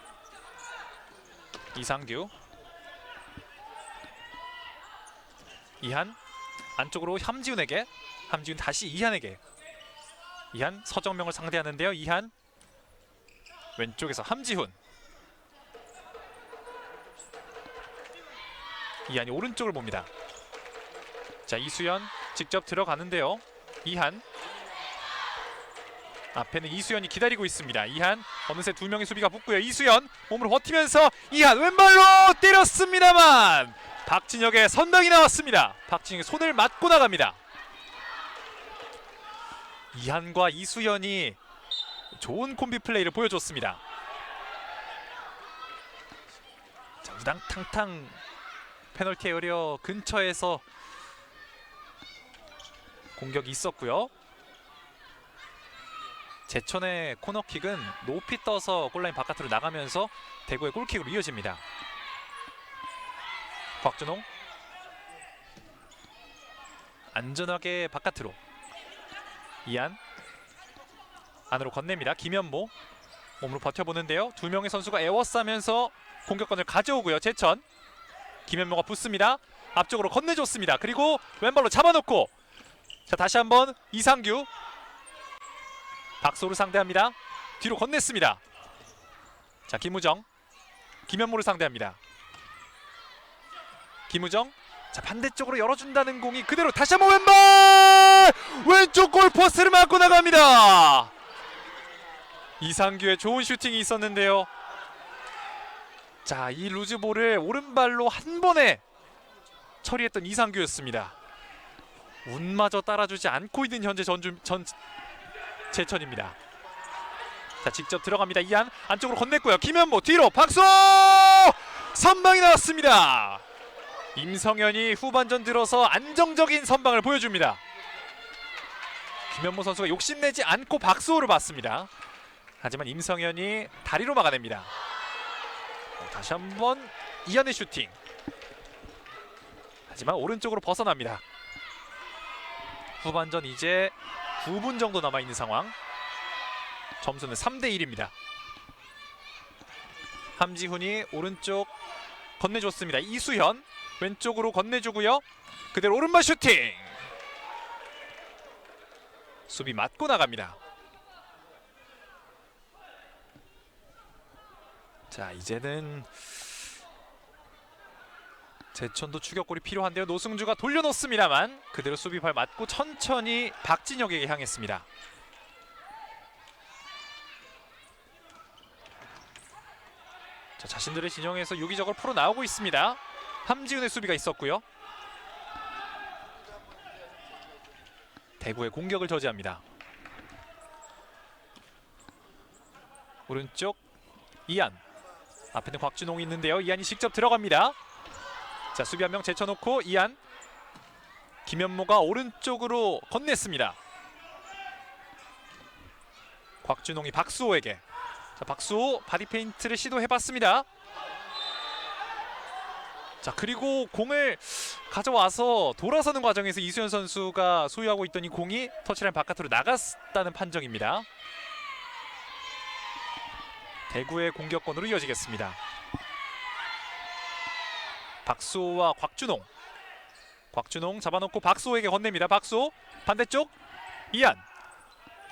이상규. 이한 안쪽으로 함지훈에게. 함지훈 다시 이한에게. 이한 서정명을 상대하는데요. 이한 왼쪽에서 함지훈. 이한이 오른쪽을 봅니다. 자, 이수연 직접 들어가는데요. 이한. 앞에는 이수연이 기다리고 있습니다. 이한 어느새 두 명의 수비가 붙고요. 이수연 몸으로 버티면서 이한 왼발로 때렸습니다만 박진혁의 선방이 나왔습니다. 박진혁의 손을 맞고 나갑니다. 이한과 이수연이 좋은 콤비 플레이를 보여줬습니다. 자, 우당탕탕 페널티 에리어 근처에서 공격이 있었고요. 제천의 코너킥은 높이 떠서 골라인 바깥으로 나가면서 대구의 골킥으로 이어집니다. 곽준홍 안전하게 바깥으로. 이한 안으로 건넵니다. 김현모 몸으로 버텨보는데요. 두 명의 선수가 에워싸면서 공격권을 가져오고요. 제천 김현모가 붙습니다. 앞쪽으로 건네줬습니다. 그리고 왼발로 잡아놓고. 자, 다시 한번 이상규 박소를 상대합니다. 뒤로 건넸습니다. 자, 김우정 김현모를 상대합니다. 김우정. 자, 반대쪽으로 열어준다는 공이 그대로 다시 한번 왼발 왼쪽 골포스를 맞고 나갑니다. 이상규의 좋은 슈팅이 있었는데요. 자, 이 루즈볼을 오른발로 한 번에 처리했던 이상규였습니다. 운마저 따라주지 않고 있는 현재 제천입니다. 자, 직접 들어갑니다. 이한 안쪽으로 건넸고요. 김현모 뒤로 박수! 선방이 나왔습니다. 임성현이 후반전 들어서 안정적인 선방을 보여줍니다. 김현모 선수가 욕심내지 않고 박수호를 받습니다. 하지만 임성현이 다리로 막아냅니다. 다시 한번 이한의 슈팅. 하지만 오른쪽으로 벗어납니다. 후반전 이제 9분 정도 남아있는 상황. 점수는 3대1입니다. 함지훈이 오른쪽 건네줬습니다. 이수현 왼쪽으로 건네주고요. 그대로 오른발 슈팅. 수비 맞고 나갑니다. 자, 이제는 제천도 추격골이 필요한데요. 노승주가 돌려놓습니다만 그대로 수비발 맞고 천천히 박진혁에게 향했습니다. 자, 자신들의 진영에서 유기적으로 풀어 나오고 있습니다. 함지훈의 수비가 있었고요. 대구의 공격을 저지합니다. 오른쪽 이한, 앞에는 곽준홍이 있는데요. 이한이 직접 들어갑니다. 자, 수비 한 명 제쳐놓고 이한, 김현모가 오른쪽으로 건넸습니다. 곽준홍이 박수호에게. 자, 박수호 바디 페인트를 시도해봤습니다. 자, 그리고 공을 가져와서 돌아서는 과정에서 이수현 선수가 소유하고 있던 이 공이 터치라인 바깥으로 나갔다는 판정입니다. 대구의 공격권으로 이어지겠습니다. 박수호와 곽준홍. 곽준홍 잡아놓고 박수호에게 건넵니다. 박수호 반대쪽 이한,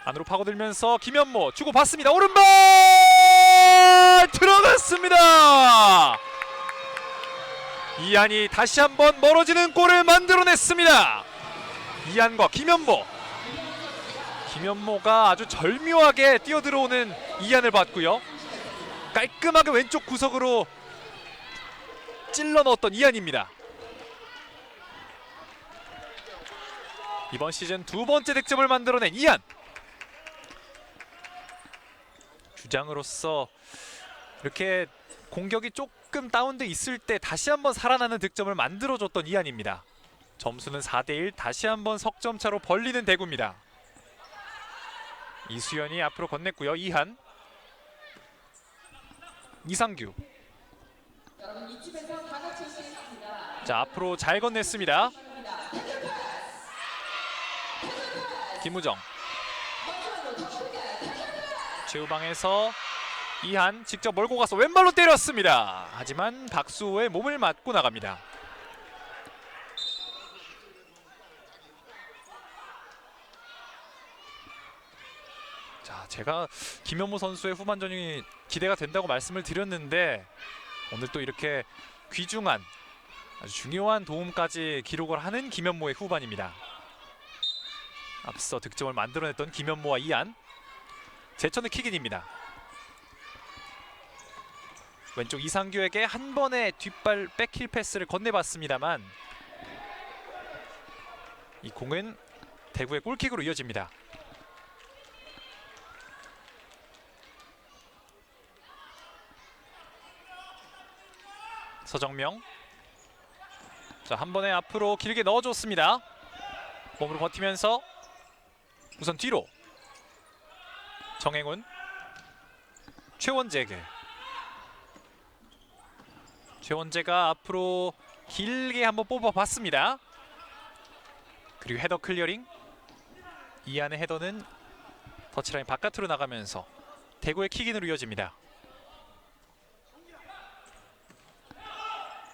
안으로 파고들면서 김현모 주고받습니다. 오른발 들어갔습니다. 이한이 다시 한번 멀어지는 골을 만들어냈습니다. 이한과 김현모. 김현모가 아주 절묘하게 뛰어들어오는 이한을 봤고요. 깔끔하게 왼쪽 구석으로 찔러 넣었던 이한입니다. 이번 시즌 두 번째 득점을 만들어낸 이한. 주장으로서 이렇게 공격이 조금 다운돼 있을 때 다시 한번 살아나는 득점을 만들어줬던 이한입니다. 점수는 4대1, 다시 한번 석점차로 벌리는 대구입니다. 이수연이 앞으로 건넸고요. 이한, 이상규. 자, 앞으로 잘 건넸습니다. 김우정. 최후방에서 이한 직접 몰고 가서 왼발로 때렸습니다. 하지만 박수호의 몸을 맞고 나갑니다. 자, 제가 김현모 선수의 후반전이 기대가 된다고 말씀을 드렸는데 오늘 또 이렇게 귀중한 아주 중요한 도움까지 기록을 하는 김현모의 후반입니다. 앞서 득점을 만들어냈던 김현모와 이한. 제천의 킥인입니다. 왼쪽 이상규에게 한 번의 뒷발 백힐 패스를 건네봤습니다만 이 공은 대구의 골킥으로 이어집니다. 서정명. 자, 한 번에 앞으로 길게 넣어줬습니다. 몸으로 버티면서 우선 뒤로. 정행훈. 최원재에게. 최원재가 앞으로 길게 한번 뽑아봤습니다. 그리고 헤더 클리어링. 이안의 헤더는 터치라인 바깥으로 나가면서 대구의 킥인으로 이어집니다.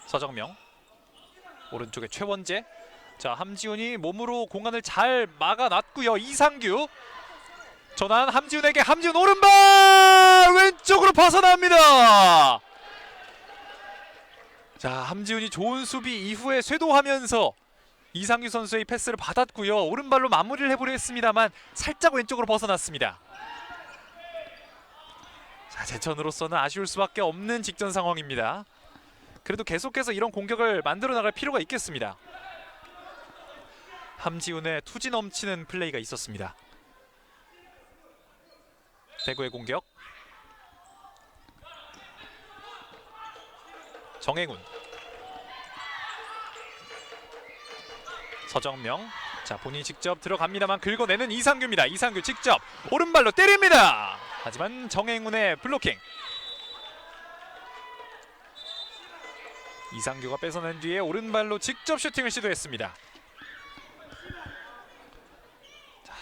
서정명. 오른쪽에 최원재. 자, 함지훈이 몸으로 공간을 잘 막아놨고요. 이상규. 전환 함지훈에게. 함지훈 오른발 왼쪽으로 벗어납니다. 자, 함지훈이 좋은 수비 이후에 쇄도하면서 이상규 선수의 패스를 받았고요. 오른발로 마무리를 해보려 했습니다만 살짝 왼쪽으로 벗어났습니다. 자, 제천으로서는 아쉬울 수밖에 없는 직전 상황입니다. 그래도 계속해서 이런 공격을 만들어 나갈 필요가 있겠습니다. 함지훈의 투지 넘치는 플레이가 있었습니다. 대구의 공격. 정행훈. 서정명. 자, 본인이 직접 들어갑니다만 긁어내는 이상규입니다. 이상규 직접 오른발로 때립니다. 하지만 정행훈의 블로킹. 이상규가 뺏어낸 뒤에 오른발로 직접 슈팅을 시도했습니다. 자,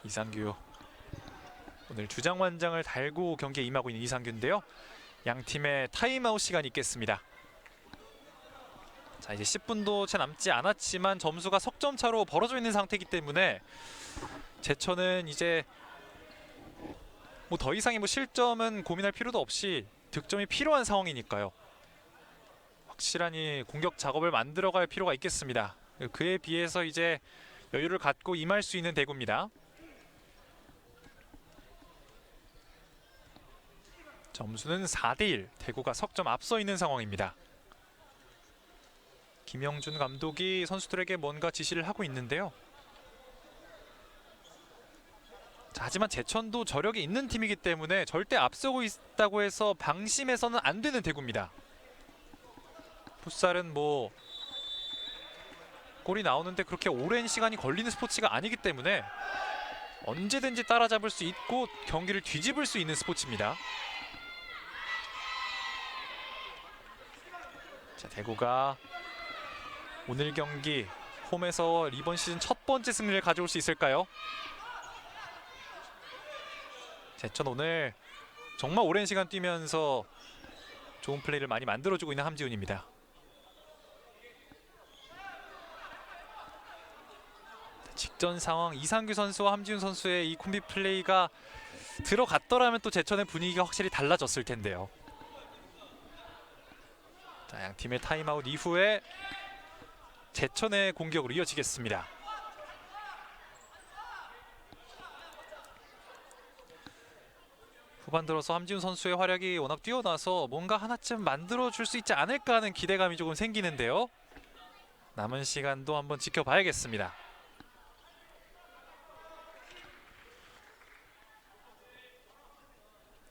이상규 오늘 주장완장을 달고 경기에 임하고 있는 이상규인데요. 양 팀의 타임아웃 시간이 있겠습니다. 자, 이제 10분도 채 남지 않았지만 점수가 석점 차로 벌어져 있는 상태이기 때문에 제천은 이제 뭐 더 이상의 뭐 실점은 고민할 필요도 없이 득점이 필요한 상황이니까요. 확실한 이 공격 작업을 만들어갈 필요가 있겠습니다. 그에 비해서 이제 여유를 갖고 임할 수 있는 대구입니다. 점수는 4대1, 대구가 석점 앞서 있는 상황입니다. 김영준 감독이 선수들에게 뭔가 지시를 하고 있는데요. 자, 하지만 제천도 저력이 있는 팀이기 때문에 절대 앞서고 있다고 해서 방심해서는 안 되는 대구입니다. 풋살은 뭐 골이 나오는데 그렇게 오랜 시간이 걸리는 스포츠가 아니기 때문에 언제든지 따라잡을 수 있고 경기를 뒤집을 수 있는 스포츠입니다. 자, 대구가 오늘 경기 홈에서 이번 시즌 첫 번째 승리를 가져올 수 있을까요? 제천 오늘 정말 오랜 시간 뛰면서 좋은 플레이를 많이 만들어주고 있는 함지훈입니다. 직전 상황 이상규 선수와 함지훈 선수의 이 콤비 플레이가 들어갔더라면 또 제천의 분위기가 확실히 달라졌을 텐데요. 자, 양 팀의 타임아웃 이후에 제천의 공격으로 이어지겠습니다. 후반 들어서 함지훈 선수의 활약이 워낙 뛰어나서 뭔가 하나쯤 만들어줄 수 있지 않을까 하는 기대감이 조금 생기는데요. 남은 시간도 한번 지켜봐야겠습니다.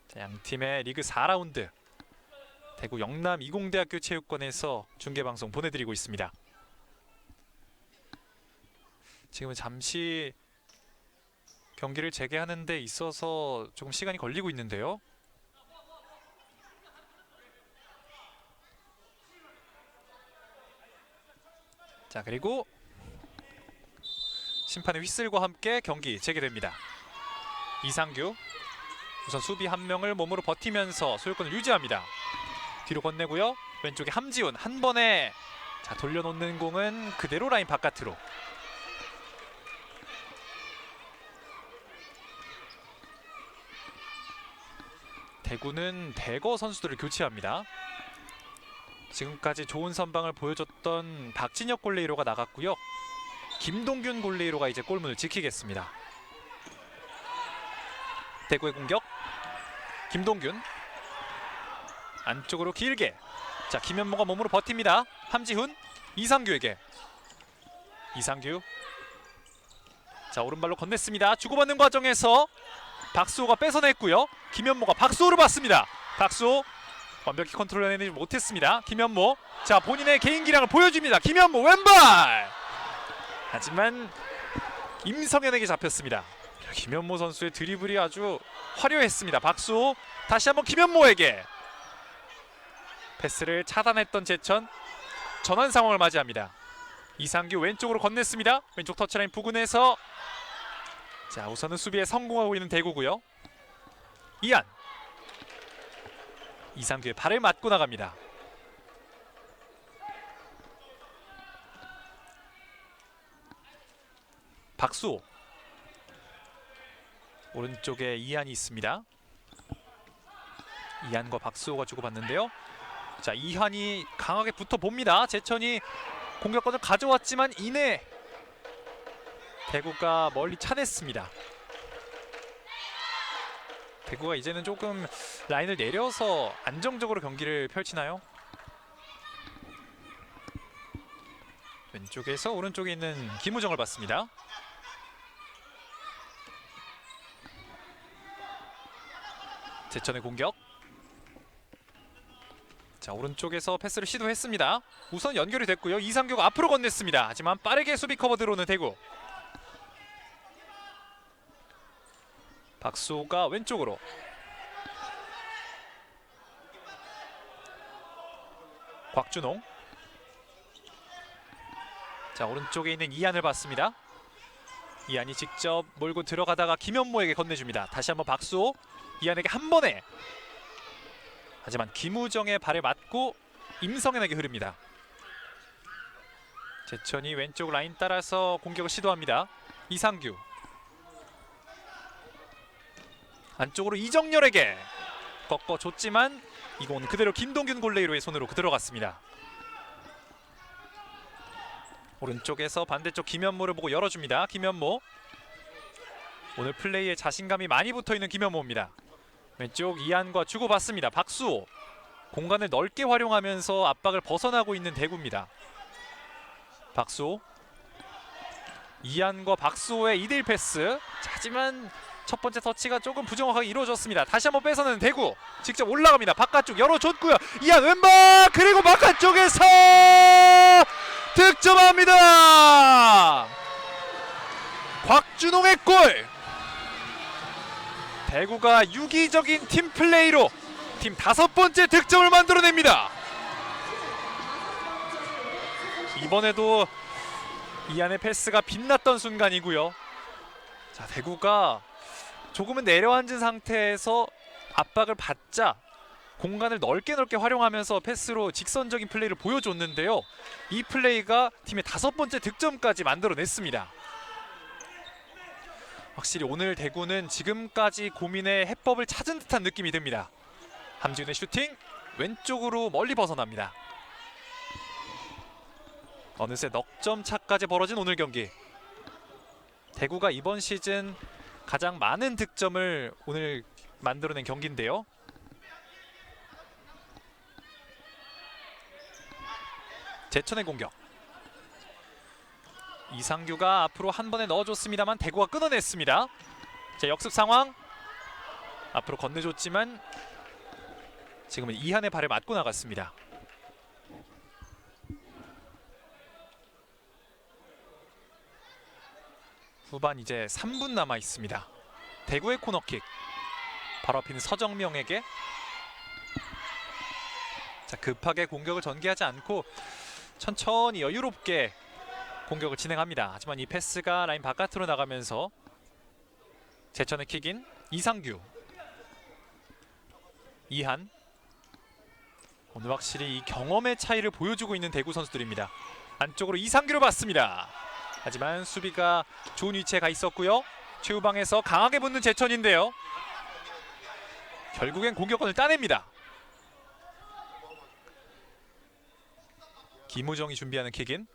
자, 양팀의 리그 4라운드 대구 영남 이공대학교 체육관에서 중계방송 보내드리고 있습니다. 지금은 잠시 경기를 재개하는 데 있어서 조금 시간이 걸리고 있는데요. 자, 그리고 심판의 휘슬과 함께 경기 재개됩니다. 이상규 우선 수비 한 명을 몸으로 버티면서 소유권을 유지합니다. 뒤로 건네고요. 왼쪽에 함지훈 한 번에 자, 돌려놓는 공은 그대로 라인 바깥으로. 대구는 대거 선수들을 교체합니다. 지금까지 좋은 선방을 보여줬던 박진혁 골레이로가 나갔고요. 김동균 골레이로가 이제 골문을 지키겠습니다. 대구의 공격. 김동균 안쪽으로 길게. 자, 김현모가 몸으로 버팁니다. 함지훈 이상규에게. 이상규 자, 오른발로 건넸습니다. 주고받는 과정에서 박수호가 뺏어냈고요. 김현모가 박수호를 받습니다. 박수호 완벽히 컨트롤해내지 못했습니다. 김현모 자, 본인의 개인 기량을 보여줍니다. 김현모 왼발 하지만 임성현에게 잡혔습니다. 김현모 선수의 드리블이 아주 화려했습니다. 박수호 다시 한번 김현모에게 패스를 차단했던 제천 전환 상황을 맞이합니다. 이상규 왼쪽으로 건넸습니다. 왼쪽 터치라인 부근에서 자, 우선은 수비에 성공하고 있는 대구고요. 이안 이상규의 발을 맞고 나갑니다. 박수호 오른쪽에 이안이 있습니다. 이안과 박수호가 주고받는데요. 자, 이한이 강하게 붙어봅니다. 제천이 공격권을 가져왔지만 이내 대구가 멀리 차냈습니다. 대구가 이제는 조금 라인을 내려서 안정적으로 경기를 펼치나요? 왼쪽에서 오른쪽에 있는 김우정을 봤습니다. 제천의 공격. 자, 오른쪽에서 패스를 시도했습니다. 우선 연결이 됐고요. 이상규가 앞으로 건넸습니다. 하지만 빠르게 수비 커버 들어오는 대구. 박수호가 왼쪽으로. 곽준홍. 자, 오른쪽에 있는 이안을 봤습니다. 이안이 직접 몰고 들어가다가 김현모에게 건네줍니다. 다시 한번 박수호. 이안에게 한 번에. 하지만 김우정의 발에 맞고 임성현에게 흐릅니다. 제천이 왼쪽 라인 따라서 공격을 시도합니다. 이상규 안쪽으로 이정열에게 꺾어줬지만 이건 그대로 김동균 골레이로의 손으로 들어갔습니다. 오른쪽에서 반대쪽 김현모를 보고 열어줍니다. 김현모 오늘 플레이에 자신감이 많이 붙어있는 김현모입니다. 왼쪽 이한과 주고받습니다. 박수호 공간을 넓게 활용하면서 압박을 벗어나고 있는 대구입니다. 박수호 이한과 박수호의 2대1 패스. 하지만 첫 번째 터치가 조금 부정확하게 이루어졌습니다. 다시 한번 뺏어내는 대구 직접 올라갑니다. 바깥쪽 열어줬고요. 이한 왼발 그리고 바깥쪽에서 득점합니다. 곽준홍의 골. 대구가 유기적인 팀 플레이로 팀 5번째 득점을 만들어냅니다. 이번에도 이안의 패스가 빛났던 순간이고요. 자, 대구가 조금은 내려앉은 상태에서 압박을 받자 공간을 넓게 활용하면서 패스로 직선적인 플레이를 보여줬는데요. 이 플레이가 팀의 5번째 득점까지 만들어냈습니다. 확실히 오늘 대구는 지금까지 고민의 해법을 찾은 듯한 느낌이 듭니다. 함지훈의 슈팅 왼쪽으로 멀리 벗어납니다. 어느새 넉점 차까지 벌어진 오늘 경기. 대구가 이번 시즌 가장 많은 득점을 오늘 만들어낸 경기인데요. 제천의 공격. 이상규가 앞으로 한 번에 넣어줬습니다만 대구가 끊어냈습니다. 자, 역습 상황. 앞으로 건네줬지만 지금은 이한의 발에 맞고 나갔습니다. 후반 이제 3분 남아 있습니다. 대구의 코너킥. 바로 앞에 있는 서정명에게. 자, 급하게 공격을 전개하지 않고 천천히 여유롭게 공격을 진행합니다. 하지만 이 패스가 라인 바깥으로 나가면서 제천의 킥인. 이상규 이한. 오늘 확실히 이 경험의 차이를 보여주고 있는 대구 선수들입니다. 안쪽으로 이상규를 봤습니다. 하지만 수비가 좋은 위치에 가 있었고요. 최후방에서 강하게 붙는 제천인데요. 결국엔 공격권을 따냅니다. 김우정이 준비하는 킥인.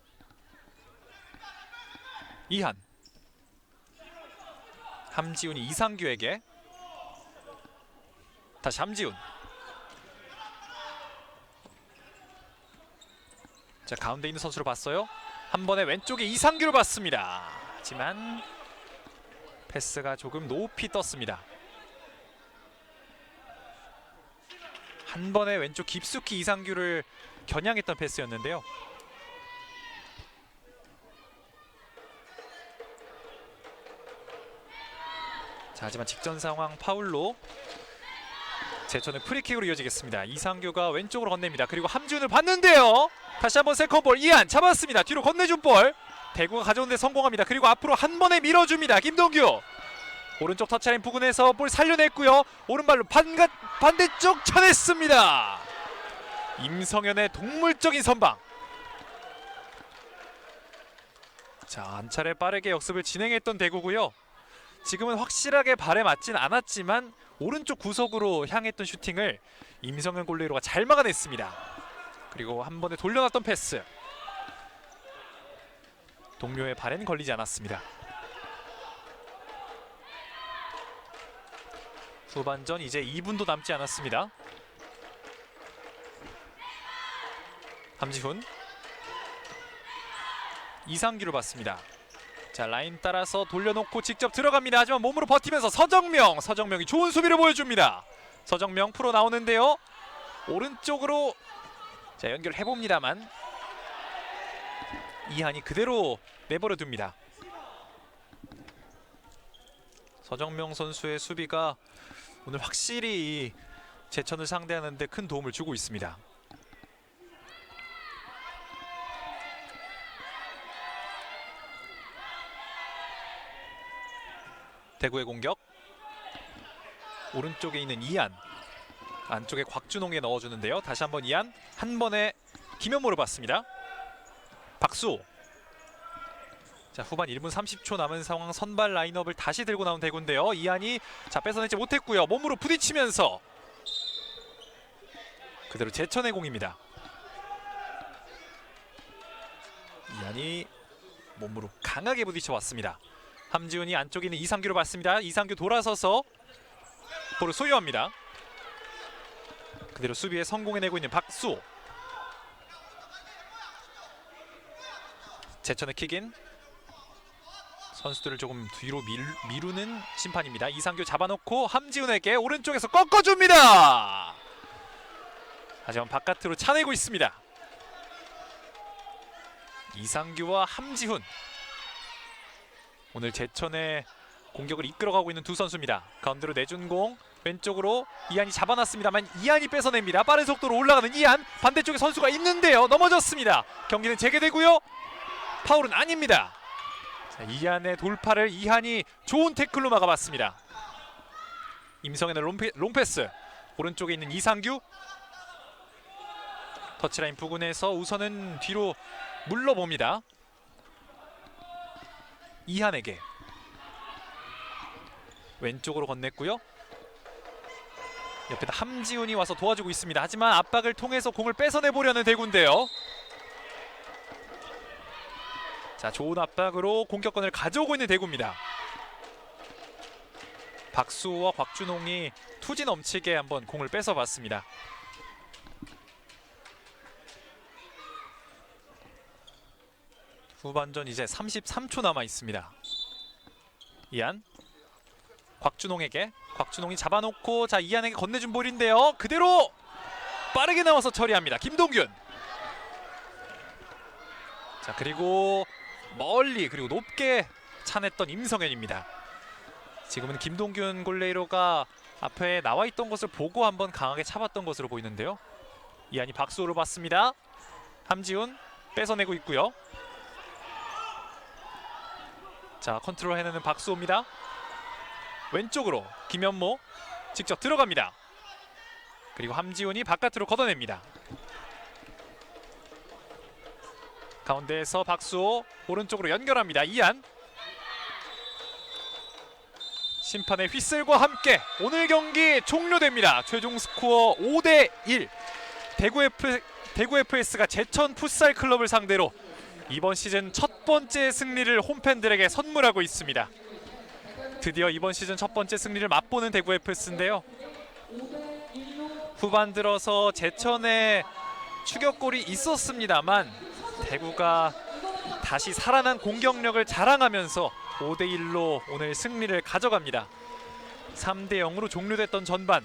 이한. 함지훈이 이상규에게. 다시 함지훈. 자, 가운데 있는 선수를 봤어요. 한 번에 왼쪽에 이상규를 봤습니다. 하지만 패스가 조금 높이 떴습니다. 한 번에 왼쪽 깊숙이 이상규를 겨냥했던 패스였는데요. 자, 하지만 직전 상황 파울로 제천의 프리킥으로 이어지겠습니다. 이상규가 왼쪽으로 건넵니다. 그리고 함준을 봤는데요. 다시 한번 세컨볼. 이한 잡았습니다. 뒤로 건네준 볼. 대구가 가져온 데 성공합니다. 그리고 앞으로 한 번에 밀어줍니다. 김동규. 오른쪽 터치라인 부근에서 볼 살려냈고요. 오른발로 반대쪽 쳐냈습니다. 임성현의 동물적인 선방. 자, 한 차례 빠르게 역습을 진행했던 대구고요. 지금은 확실하게 발에 맞진 않았지만 오른쪽 구석으로 향했던 슈팅을 임성현 골레이로가 잘 막아냈습니다. 그리고 한 번에 돌려놨던 패스. 동료의 발엔 걸리지 않았습니다. 후반전 이제 2분도 남지 않았습니다. 함지훈. 이상규를 봤습니다. 자, 라인 따라서 돌려놓고 직접 들어갑니다. 하지만 몸으로 버티면서 서정명이 좋은 수비를 보여줍니다. 서정명 프로 나오는데요. 오른쪽으로 자, 연결해봅니다만 이한이 그대로 내버려 둡니다. 서정명 선수의 수비가 오늘 확실히 제천을 상대하는 데 큰 도움을 주고 있습니다. 대구의 공격. 오른쪽에 있는 이한. 안쪽에 곽준홍에 넣어주는데요. 다시 한번 이한. 한 번에 김현모를 봤습니다. 박수호. 자, 후반 1분 30초 남은 상황, 선발 라인업을 다시 들고 나온 대구인데요. 이한이 자 뺏어내지 못했고요. 몸으로 부딪히면서 그대로 제천의 공입니다. 이한이 몸으로 강하게 부딪혀 왔습니다. 함지훈이 안쪽에 있는 이상규를 봤습니다. 이상규 돌아서서 볼을 소유합니다. 그대로 수비에 성공해내고 있는 박수호. 제천의 킥인. 선수들을 조금 뒤로 미루는 심판입니다. 이상규 잡아놓고 함지훈에게 오른쪽에서 꺾어줍니다. 하지만 바깥으로 차내고 있습니다. 이상규와 함지훈, 오늘 제천의 공격을 이끌어가고 있는 두 선수입니다. 가운데로 내준 공, 왼쪽으로 이한이 잡아놨습니다만 이한이 뺏어냅니다. 빠른 속도로 올라가는 이한, 반대쪽에 선수가 있는데요. 넘어졌습니다. 경기는 재개되고요. 파울은 아닙니다. 자, 이한의 돌파를 이한이 좋은 태클로 막아봤습니다. 임성현의 롱패스, 오른쪽에 있는 이상규, 터치라인 부근에서 우선은 뒤로 물러봅니다. 이한에게 왼쪽으로 건넸고요. 옆에 함지훈이 와서 도와주고 있습니다. 하지만 압박을 통해서 공을 뺏어내보려는 대구인데요. 자, 좋은 압박으로 공격권을 가져오고 있는 대구입니다. 박수호와 곽준홍이 투지 넘치게 한번 공을 뺏어봤습니다. 후반전 이제 33초 남아 있습니다. 이한, 곽준홍에게, 곽준홍이 잡아놓고 자 이한에게 건네준 볼인데요. 그대로 빠르게 나와서 처리합니다. 김동균. 자, 그리고 멀리 그리고 높게 차냈던 임성현입니다. 지금은 김동균 골레이로가 앞에 나와있던 것을 보고 한번 강하게 차봤던 것으로 보이는데요. 이한이 박수호를 봤습니다. 함지훈 뺏어내고 있고요. 자, 컨트롤 해내는 박수호입니다. 왼쪽으로 김현모 직접 들어갑니다. 그리고 함지훈이 바깥으로 걷어냅니다. 가운데에서 박수호 오른쪽으로 연결합니다. 이한, 심판의 휘슬과 함께 오늘 경기 종료됩니다. 최종 스코어 5대1. 대구 FS가 제천 풋살 클럽을 상대로 이번 시즌 첫 번째 승리를 홈팬들에게 선물하고 있습니다. 드디어 이번 시즌 첫 번째 승리를 맛보는 대구 FS인데요. 후반 들어서 제천의 추격골이 있었습니다만 대구가 다시 살아난 공격력을 자랑하면서 5대1로 오늘 승리를 가져갑니다. 3대0으로 종료됐던 전반,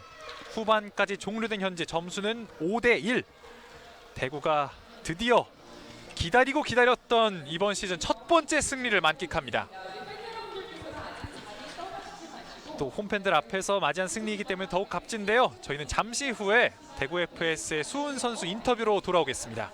후반까지 종료된 현재 점수는 5대1. 대구가 드디어 기다리고 기다렸던 이번 시즌 첫 번째 승리를 만끽합니다. 또 홈팬들 앞에서 맞이한 승리이기 때문에 더욱 값진데요. 저희는 잠시 후에 대구 FS의 수훈 선수 인터뷰로 돌아오겠습니다.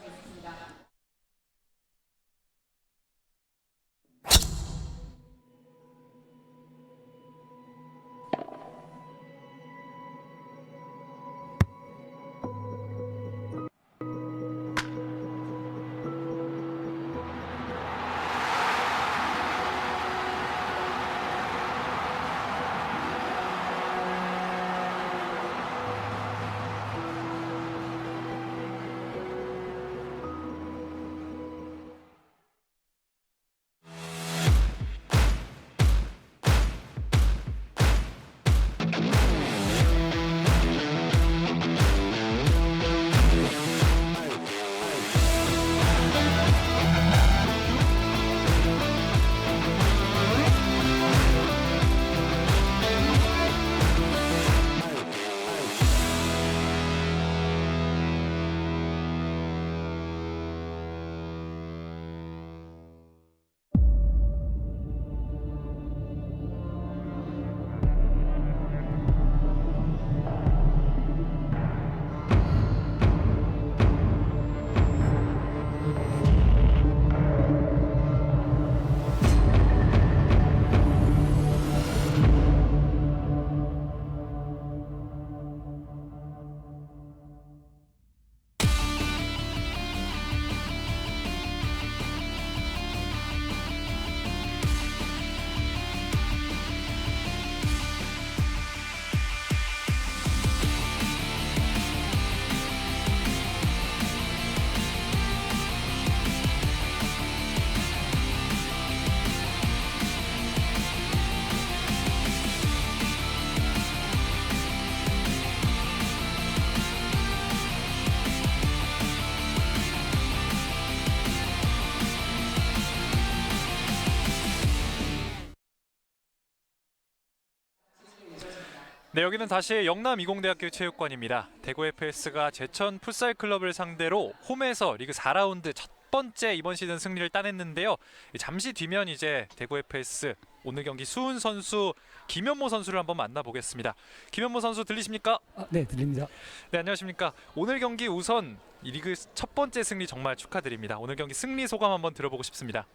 네, 여기는 다시 영남 이공대학교 체육관입니다. 대구 FS가 제천 풋살 클럽을 상대로 홈에서 리그 4라운드 첫 번째 이번 시즌 승리를 따냈는데요. 잠시 뒤면 이제 대구 FS 오늘 경기 수훈 선수, 김현모 선수를 한번 만나보겠습니다. 김현모 선수 들리십니까? 네, 들립니다. 네, 안녕하십니까. 오늘 경기 우선 이 리그 첫 번째 승리 정말 축하드립니다. 오늘 경기 승리 소감 한번 들어보고 싶습니다.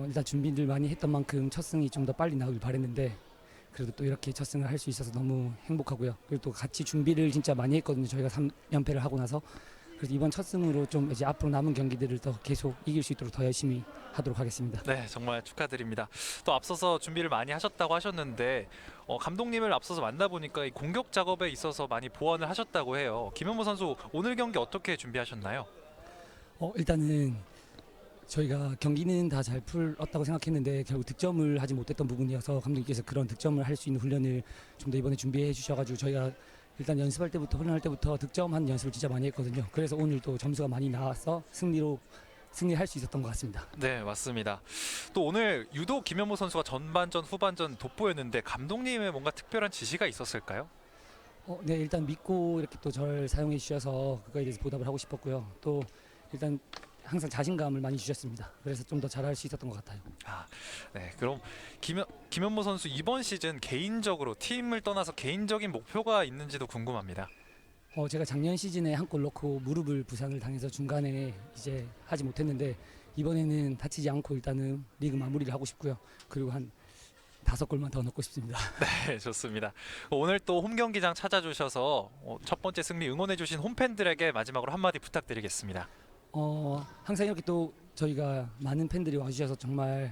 일단 준비를 많이 했던 만큼 첫 승이 좀 더 빨리 나오길 바랬는데 그래도 또 이렇게 첫 승을 할 수 있어서 너무 행복하고요. 그리고 또 같이 준비를 진짜 많이 했거든요. 저희가 3연패를 하고 나서. 그래서 이번 첫 승으로 좀 이제 앞으로 남은 경기들을 더 계속 이길 수 있도록 더 열심히 하도록 하겠습니다. 네, 정말 축하드립니다. 또 앞서서 준비를 많이 하셨다고 하셨는데 감독님을 앞서서 만나보니까 이 공격 작업에 있어서 많이 보완을 하셨다고 해요. 김현모 선수 오늘 경기 어떻게 준비하셨나요? 일단은 저희가 경기는 다 잘 풀었다고 생각했는데 결국 득점을 하지 못했던 부분이어서 감독님께서 그런 득점을 할 수 있는 훈련을 좀 더 이번에 준비해 주셔가지고 저희가 일단 연습할 때부터 훈련할 때부터 득점한 연습을 진짜 많이 했거든요. 그래서 오늘 또 점수가 많이 나와서 승리할 수 있었던 것 같습니다. 네, 맞습니다. 또 오늘 유독 김현모 선수가 전반전, 후반전 돋보였는데 감독님의 뭔가 특별한 지시가 있었을까요? 네, 일단 믿고 이렇게 또 저를 사용해 주셔서 그거에 대해서 보답을 하고 싶었고요. 또 일단 항상 자신감을 많이 주셨습니다. 그래서 좀 더 잘할 수 있었던 것 같아요. 네, 그럼 김현모 선수 이번 시즌 개인적으로 팀을 떠나서 개인적인 목표가 있는지도 궁금합니다. 제가 작년 시즌에 한 골 넣고 무릎을 부상을 당해서 중간에 이제 하지 못했는데 이번에는 다치지 않고 일단은 리그 마무리를 하고 싶고요. 그리고 한 5골만 더 넣고 싶습니다. 네, 좋습니다. 오늘 또 홈 경기장 찾아주셔서 첫 번째 승리 응원해주신 홈팬들에게 마지막으로 한마디 부탁드리겠습니다. 항상 이렇게 또 저희가 많은 팬들이 와주셔서 정말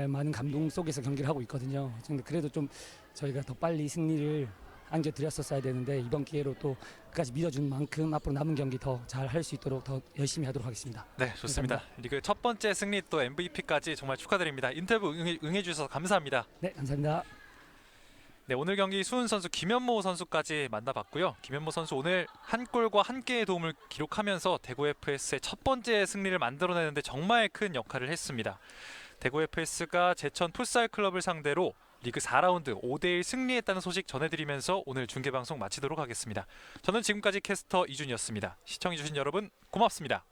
많은 감동 속에서 경기를 하고 있거든요. 근데 그래도 좀 저희가 더 빨리 승리를 안겨드렸었어야 되는데 이번 기회로 또 끝까지 믿어준 만큼 앞으로 남은 경기 더 잘 할 수 있도록 더 열심히 하도록 하겠습니다. 네, 좋습니다. 감사합니다. 리그 첫 번째 승리 또 MVP까지 정말 축하드립니다. 인터뷰 응해주셔서 감사합니다. 네, 감사합니다. 네, 오늘 경기 수훈 선수, 김현모 선수까지 만나봤고요. 김현모 선수 오늘 한 골과 한 개의 도움을 기록하면서 대구 FS의 첫 번째 승리를 만들어내는데 정말 큰 역할을 했습니다. 대구 FS가 제천 풋살 클럽을 상대로 리그 4라운드 5대1 승리했다는 소식 전해드리면서 오늘 중계방송 마치도록 하겠습니다. 저는 지금까지 캐스터 이준이었습니다. 시청해주신 여러분 고맙습니다.